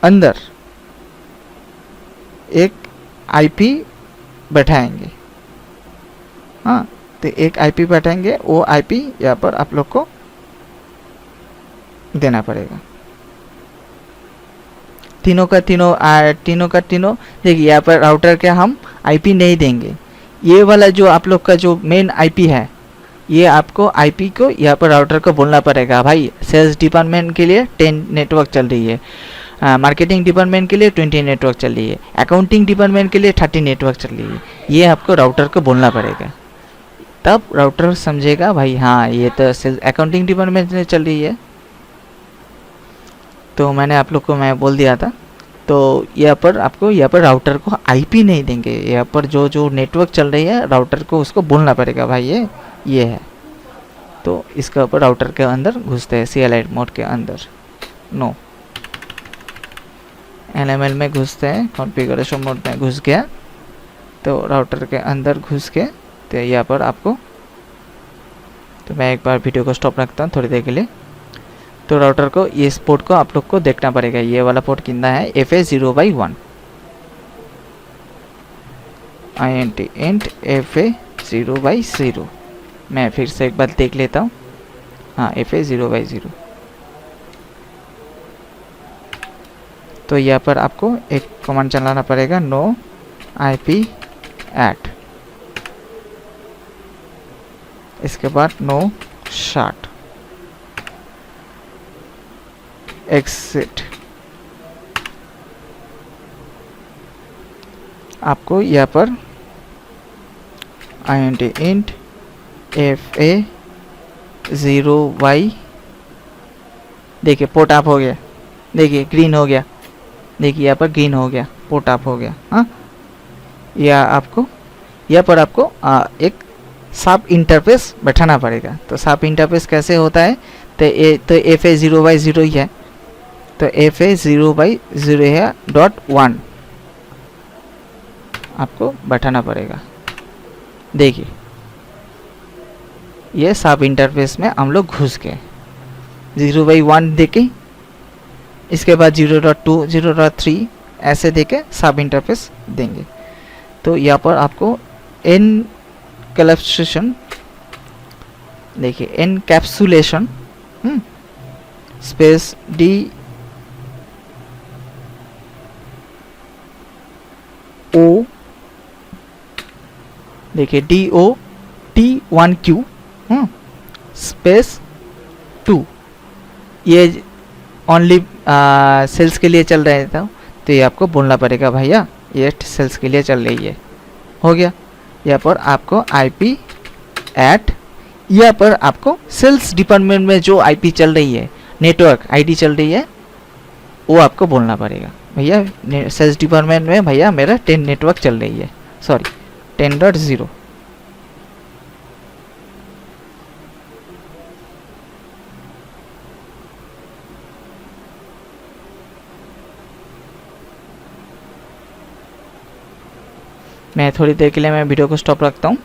B: अंदर एक IP बैठाएंगे। हाँ, तो एक IP बैठाएंगे, वो IP यहाँ पर आप लोग को देना पड़ेगा। तीनों का तीनों देखिए यहाँ पर राउटर के हम IP नहीं देंगे। ये वाला जो आप लोग का जो मेन IP है, ये आपको IP को यहाँ पर राउटर को बोलना पड़ेगा, भाई सेल्स डिपार्टमेंट के लिए 10 नेटवर्क चल रही है, मार्केटिंग डिपार्टमेंट के लिए 20 नेटवर्क चल रही है, अकाउंटिंग डिपार्टमेंट के लिए 30 नेटवर्क चल रही है। ये आपको राउटर को बोलना पड़ेगा, तब राउटर समझेगा भाई हाँ ये तो सेल्स अकाउंटिंग डिपार्टमेंट में चल रही है। तो मैंने आप लोग को मैं बोल दिया था। तो यहाँ पर आपको यहाँ पर राउटर को IP नहीं देंगे, यहाँ पर जो नेटवर्क चल रही है राउटर को उसको बोलना पड़ेगा भाई ये है। तो इसके ऊपर राउटर के अंदर घुसते हैं, CLI मोड के अंदर, नो LML में घुसते हैं, कॉन्फ़िगरेशन मोड में घुस गया। तो राउटर के अंदर घुस के तो यहाँ पर आपको, तो मैं एक बार वीडियो को स्टॉप रखता हूँ थोड़ी देर के लिए। तो राउटर को ये पोर्ट को आप लोग को देखना पड़ेगा, ये वाला पोर्ट कितना है, FA0/1 INT FA0/0। मैं फिर से एक बार देख लेता हूँ, हाँ FA0/0। तो यहाँ पर आपको एक कमांड चलाना पड़ेगा, नो IP at, इसके बाद नो शार्ट एक्सिट। आपको यहाँ पर INT FA0/, देखिए पोर्ट ऑफ हो गया, देखिए ग्रीन हो गया, देखिए यहाँ पर ग्रीन हो गया, पोर्ट ऑफ हो गया। हाँ, या आपको यहाँ पर आपको एक साफ इंटरफेस बैठाना पड़ेगा। तो साफ इंटरफेस कैसे होता है, तो FA0/0 ही है, तो FA0/0 है .1 आपको बैठाना पड़ेगा। देखिए ये सब इंटरफेस में हम लोग घुस गए, 0/1 देके, इसके बाद 0.2 0.3 ऐसे देके सब इंटरफेस देंगे। तो यहाँ पर आपको एनकैप्सुलेशन, देखिए एनकैप्सुलेशन स्पेस DO, देखिए DOT1Q स्पेस 2 ये ओनली सेल्स के लिए चल रहे था, तो ये आपको बोलना पड़ेगा भैया ये सेल्स के लिए चल रही है। हो गया। यहाँ पर आपको IP एट, यहाँ पर आपको सेल्स डिपार्टमेंट में जो IP चल रही है, नेटवर्क ID चल रही है, वो आपको बोलना पड़ेगा भैया सेल्स डिपार्टमेंट में भैया मेरा 10 नेटवर्क चल रही है, सॉरी 10.0। मैं थोड़ी देर के लिए मैं वीडियो को स्टॉप रखता हूँ।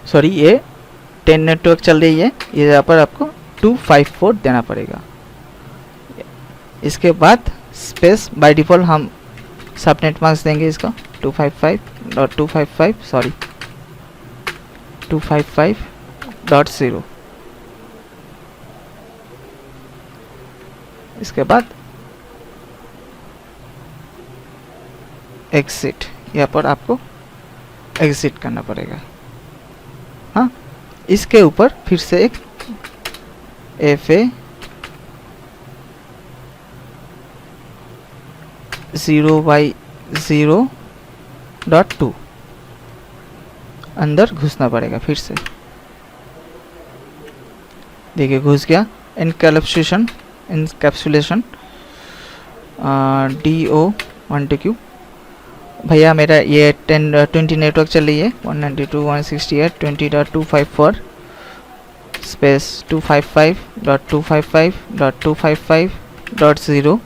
B: सॉरी ये 10 नेटवर्क चल रही है, ये यहाँ पर आपको 254 देना पड़ेगा। इसके बाद स्पेस बाय डिफ़ॉल्ट हम सबनेट मास्क देंगे इसका 255.255 सॉरी 255.0। इसके बाद एग्जिट, यहाँ पर आपको एग्जिट करना पड़ेगा। हाँ, इसके ऊपर फिर से एक FA 0/0.2 अंदर घुसना पड़ेगा फिर से। देखिए घुस गया। इनकैप्सुलेशन DO12Q भैया मेरा ये 20 नेटवर्क चल रही है 192.168.20.254 स्पेस 255.255.255.0।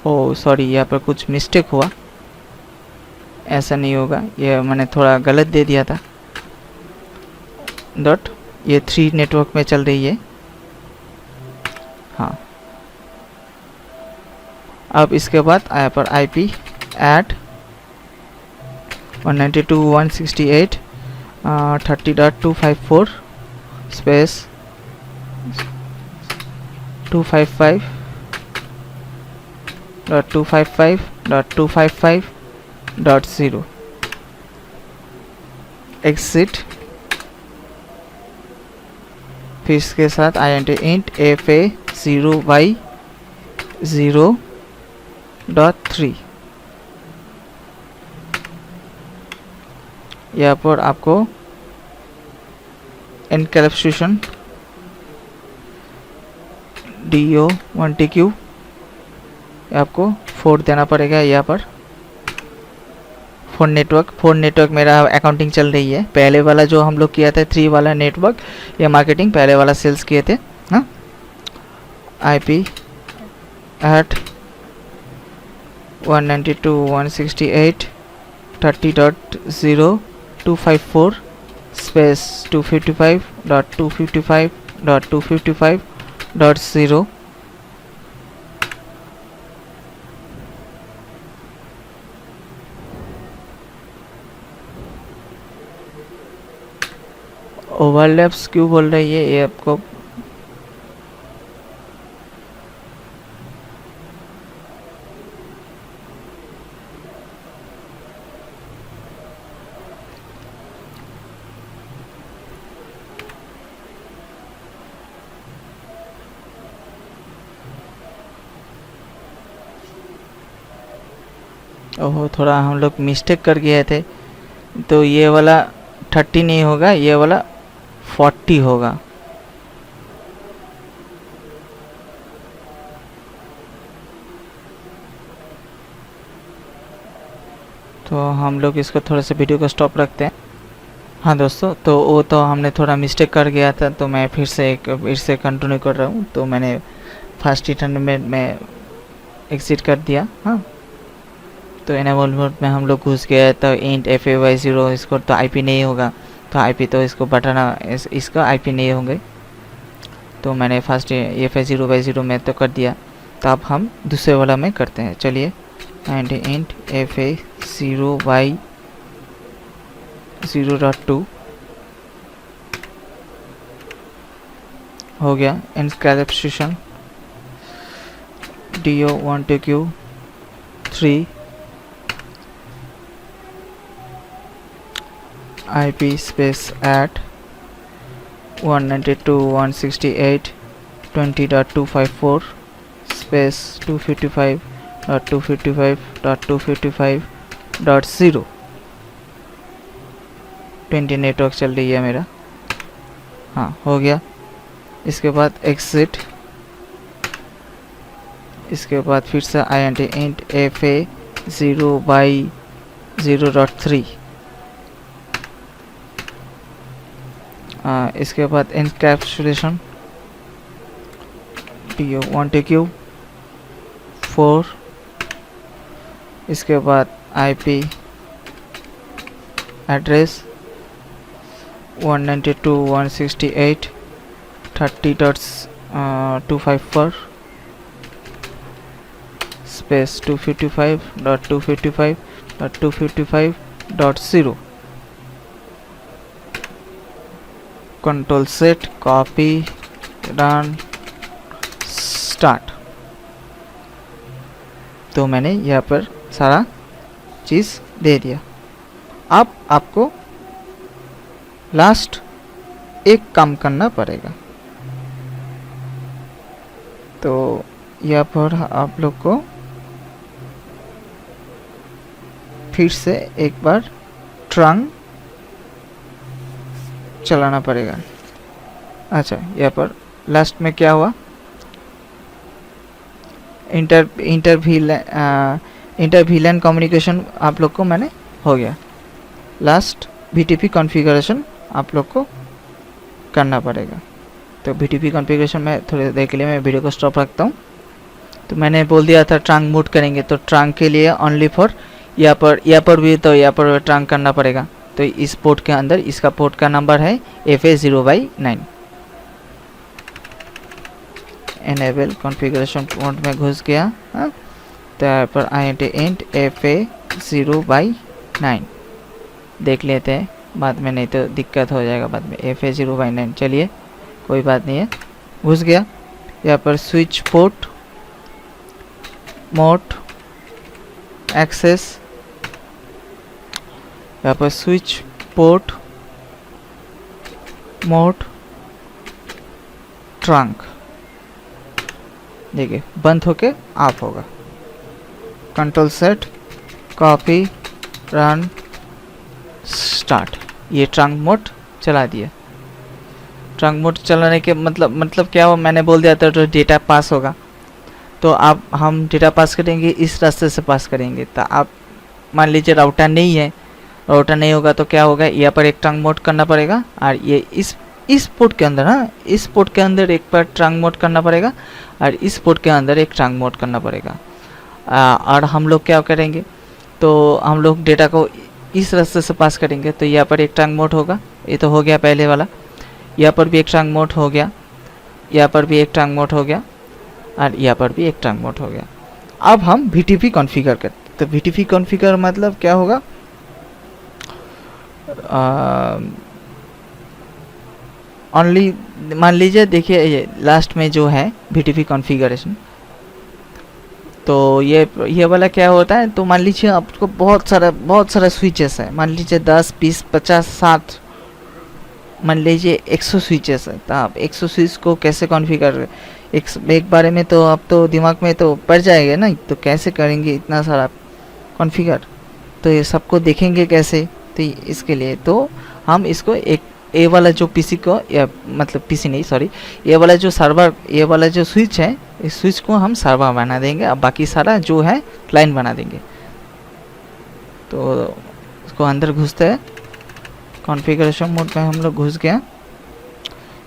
B: ओ सॉरी यहाँ पर कुछ मिस्टेक हुआ, ऐसा नहीं होगा, ये मैंने थोड़ा गलत दे दिया था। डॉट ये 3 नेटवर्क में चल रही है। हाँ, अब इसके बाद यहाँ पर IP एट 192.168.30.254 स्पेस 255.255.255.0 एग्जिट। फिर इसके साथ int FA 0/0.3 यहाँ पर आपको एनकैप्सुलेशन DO12Q आपको 4 देना पड़ेगा। यहाँ पर 4 नेटवर्क मेरा अकाउंटिंग चल रही है। पहले वाला जो हम लोग किया था 3 वाला नेटवर्क ये मार्केटिंग, पहले वाला सेल्स किए थे। हाँ, IP एट 192.168.30.0.254 स्पेस 255.255.255.0 ओवरलैप्स क्यों बोल रही है ये आपको ओहो थोड़ा हम लोग मिस्टेक कर गए थे, तो ये वाला 30 नहीं होगा, ये वाला 40 होगा। तो हम लोग इसको थोड़ा सा वीडियो को स्टॉप रखते हैं। हाँ दोस्तों, तो वो तो हमने थोड़ा मिस्टेक कर गया था, तो मैं फिर से कंटिन्यू कर रहा हूँ। तो मैंने फर्स्ट रिटर्न में एग्जिट कर दिया। हाँ, तो इनेबल मोड में हम लोग घुस गए, तो इंट FA/0 इसको तो IP नहीं होगा, तो IP तो इसको बटाना इसका IP नहीं होंगे, तो मैंने फर्स्ट FA0/0 में तो कर दिया। तो अब हम दूसरे वाला में करते हैं। चलिए, एंड इंट FA0/0.2 हो गया। Encapsulation DO12Q 3 IP space at 192.168.20.254 space 255.255.255.0 20 network चल रही है मेरा। हाँ, हो गया। इसके बाद एग्जिट, इसके बाद फिर से INT int FA 0/0.3, इसके बाद encapsulation DO1TQ 4, इसके बाद IP address 192.168.30.254 space 255.255.255.0 control set copy run start. तो मैंने यहाँ पर सारा चीज़ दे दिया। अब आपको लास्ट एक काम करना पड़ेगा। तो यहाँ पर आप लोग को फिर से एक बार ट्रंक चलाना पड़ेगा। अच्छा, यहाँ पर लास्ट में क्या हुआ, इंटर VLAN कम्युनिकेशन आप लोग को मैंने हो गया। लास्ट BTP कॉन्फ़िगरेशन आप लोग को करना पड़ेगा। तो BTP कॉन्फ़िगरेशन में थोड़ी देर के लिए मैं वीडियो को स्टॉप रखता हूँ। तो मैंने बोल दिया था ट्रंक मूड करेंगे, तो ट्रंक के लिए ओनली फॉर यहाँ पर भी तो यहाँ पर ट्रंक करना पड़ेगा। तो इस पोर्ट के अंदर इसका पोर्ट का नंबर है FA 0/9। एनेबल कॉन्फ़िगरेशन पोर्ट में घुस गया। हाँ, तो यहाँ पर INT int FA 0/9 देख लेते हैं बाद में, नहीं तो दिक्कत हो जाएगा बाद में। FA 0/9 चलिए कोई बात नहीं है, घुस गया। यहाँ पर स्विच पोर्ट मोड एक्सेस, यहाँ पर स्विच पोर्ट मोड ट्रंक, देखिए बंद होके ऑफ होगा। Control set copy run start, ये ट्रंक मोड चला दिया। ट्रंक मोड चलाने के मतलब क्या हो, मैंने बोल दिया था तो डेटा पास होगा। तो अब हम डेटा पास करेंगे इस रास्ते से पास करेंगे। तो आप मान लीजिए राउटर नहीं है, राउटर नहीं होगा तो क्या होगा, यहाँ पर एक ट्रंक मोड करना पड़ेगा और ये इस पोर्ट के अंदर, हाँ इस पोर्ट के अंदर एक बार ट्रंक मोड करना पड़ेगा और इस पोर्ट के अंदर एक ट्रंक मोड करना पड़ेगा। और हम लोग क्या करेंगे, तो हम लोग डेटा को इस रास्ते से पास करेंगे। तो यहाँ पर एक ट्रंक मोड होगा, ये तो हो गया पहले वाला। यहाँ पर भी एक ट्रंक मोड हो गया, यहाँ पर भी एक ट्रंक मोड हो गया और यहाँ पर भी एक ट्रंक मोड हो गया। अब हम BTP कॉन्फ़िगर करते। तो BTP कॉन्फ़िगर मतलब क्या होगा, ओनली मान लीजिए, देखिए ये लास्ट में जो है BTP कॉन्फ़िगरेशन, तो ये वाला क्या होता है। तो मान लीजिए आपको बहुत सारा स्विचेस है, मान लीजिए 10 20 50 60, मान लीजिए 100 स्विचेस है। तो आप 100 स्विच को कैसे कॉन्फ़िगर, एक बारे में तो आप तो दिमाग में तो पड़ जाएगा ना, तो कैसे करेंगे इतना सारा कॉन्फ़िगर, तो ये सबको देखेंगे कैसे। तो इसके लिए तो हम इसको एक ये वाला जो PC को, या मतलब PC नहीं सॉरी, ये वाला जो सर्वर, ये वाला जो स्विच है, इस स्विच को हम सर्वर बना देंगे। अब बाकी सारा जो है क्लाइंट बना देंगे। तो इसको अंदर घुसते हैं, कॉन्फ़िगरेशन मोड में हम लोग घुस गया।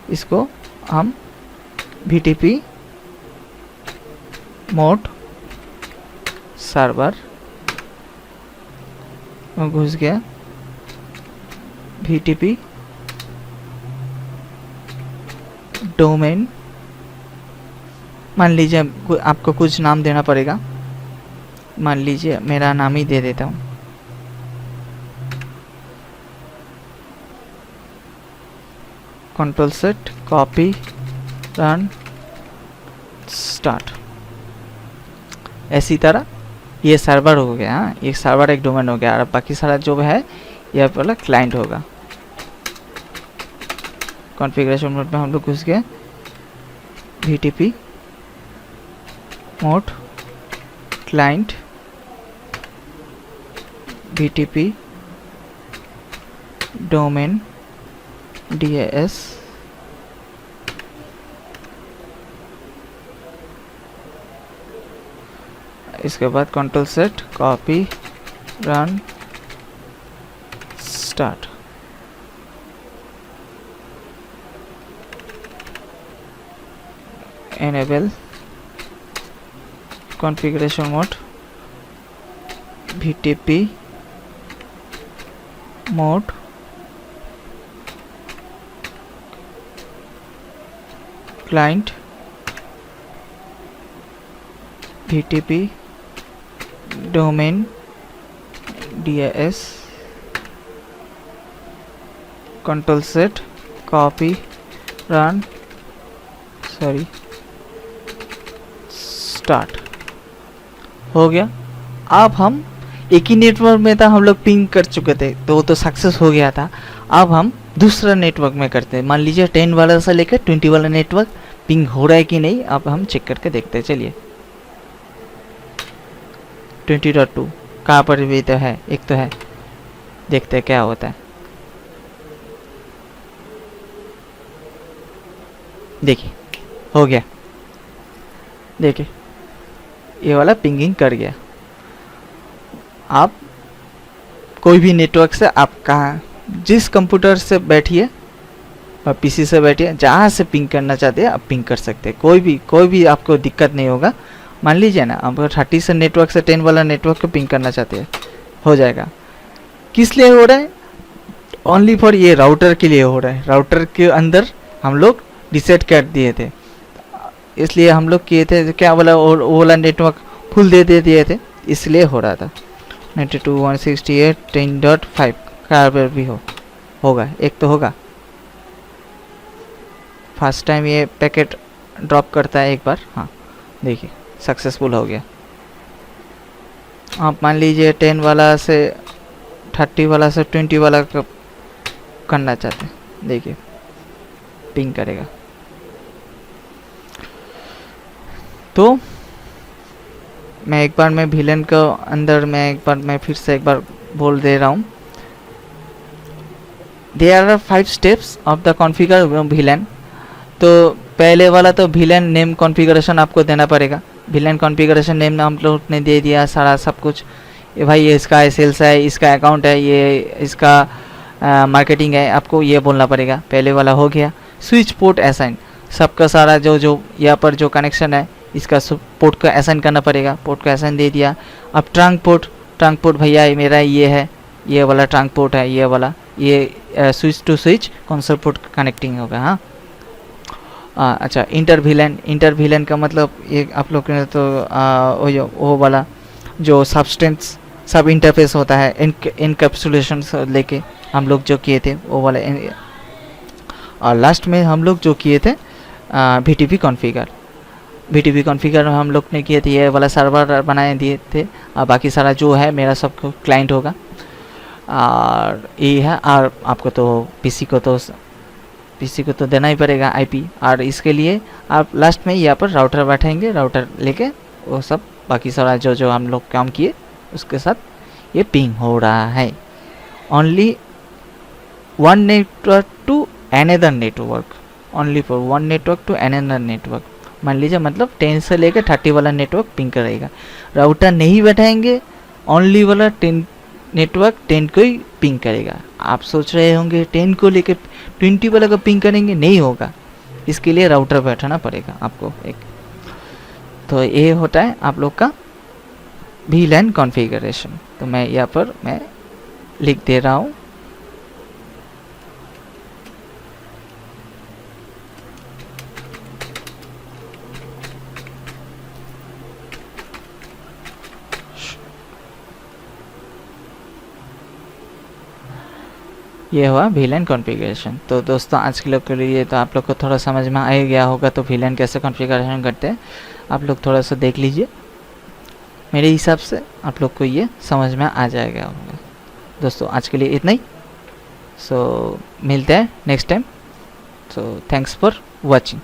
B: इसको हम BTP मोड सर्वर में घुस गया। BTP डोमेन, मान लीजिए आपको कुछ नाम देना पड़ेगा, मान लीजिए मेरा नाम ही दे देता हूँ। Control set copy run start. ऐसी तरह ये सर्वर हो गया। हाँ, एक सर्वर एक डोमेन हो गया और बाकी सारा जो है ये वाला क्लाइंट होगा। कॉन्फ़िगरेशन मोड में हम लोग घुस गए, VTP mode client, VTP domain DAS, इसके बाद control set copy run start. enable configuration mode VTP mode client VTP domain DAS, control set copy run start हो गया। अब हम एक ही नेटवर्क में था, हम लोग पिंग कर चुके थे तो वो तो सक्सेस हो गया था। अब हम दूसरा नेटवर्क में करते हैं। मान लीजिए 10 वाला से लेकर 20 वाला नेटवर्क पिंग हो रहा है कि नहीं, अब हम चेक करके देखते हैं। चलिए 20.2 कहाँ पर भी तो है, एक तो है, देखते हैं क्या होता है। देखिए हो गया, देखिए ये वाला पिंगिंग कर गया। आप कोई भी नेटवर्क से आप कहाँ जिस कंप्यूटर से बैठिए और पीसी से बैठिए, जहाँ से पिंग करना चाहते हैं आप पिंग कर सकते हैं। कोई भी आपको दिक्कत नहीं होगा। मान लीजिए ना आप 30 से नेटवर्क से 10 वाला नेटवर्क को पिंग करना चाहते हैं, हो जाएगा। किस लिए हो रहा है? ओनली फॉर ये राउटर के लिए हो रहा है। राउटर के अंदर हम लोग रिसेट कर दिए थे, इसलिए हम लोग किए थे क्या बोला, वो वाला नेटवर्क फुल दे दिए थे, इसलिए हो रहा था। 92.168.10.5 का भी होगा, एक तो होगा। फर्स्ट टाइम ये पैकेट ड्रॉप करता है एक बार। हाँ देखिए सक्सेसफुल हो गया। आप मान लीजिए 10 वाला से 30 वाला से 20 वाला करना चाहते हैं, देखिए पिंग करेगा। तो मैं एक बार मैं विलेन को अंदर में एक बार मैं फिर से एक बार बोल दे रहा हूँ। There are 5 steps of the configure VLAN. तो पहले वाला तो विलेन नेम कॉन्फ़िगरेशन आपको देना पड़ेगा। विलेन कॉन्फ़िगरेशन नेम हम लोग ने दे दिया सारा सब कुछ। ये भाई ये इसका सेल्स है, इसका अकाउंट है, ये इसका मार्केटिंग है, आपको ये बोलना पड़ेगा। पहले वाला हो गया। स्विच पोर्ट असाइन, सबका सारा जो यहाँ पर जो कनेक्शन है इसका पोर्ट को असाइन करना पड़ेगा। पोर्ट को असाइन दे दिया। अब ट्रंक पोर्ट भैया मेरा ये है, ये वाला ट्रंक पोर्ट है, ये वाला ये switch to switch console port connecting होगा। हाँ अच्छा इंटर विलेन का मतलब ये आप लोग ने तो वो वाला जो सब्सटेंस सब इंटरफेस होता है, इनकैप्सुलेशन लेके हम लोग जो किए थे वो वाला। और लास्ट में हम लोग जो किए थे VTP कॉन्फ़िगर हम लोग ने किए थे, ये वाला सर्वर बनाए दिए थे। और बाकी सारा जो है मेरा सब क्लाइंट होगा। और ये है, और आपको तो पीसी को तो देना ही पड़ेगा IP। और इसके लिए आप लास्ट में यहाँ पर राउटर बैठेंगे, राउटर लेके वो सब बाकी सारा जो हम लोग काम किए उसके साथ ये पिंग हो रहा है। Only one network to another network, only for one network to another network. मान लीजिए मतलब 10 से लेकर 30 वाला नेटवर्क पिंग करेगा। राउटर नहीं बैठाएंगे, ओनली वाला 10 नेटवर्क 10 को ही पिंग करेगा। आप सोच रहे होंगे 10 को लेकर 20 वाला को पिंग करेंगे, नहीं होगा। इसके लिए राउटर बैठाना पड़ेगा आपको एक। तो ये होता है आप लोग का VLAN कॉन्फ़िगरेशन। तो मैं यहाँ पर मैं लिख दे रहा हूँ। ये हुआ VLAN कॉन्फ़िगरेशन। तो दोस्तों आज के लोग के लिए तो आप लोग को थोड़ा समझ में आ ही गया होगा। तो VLAN कैसे कॉन्फ़िगरेशन करते हैं आप लोग थोड़ा सा देख लीजिए। मेरे हिसाब से आप लोग को ये समझ में आ जाएगा। दोस्तों आज के लिए इतना ही। सो मिलते हैं next time. So thanks for watching.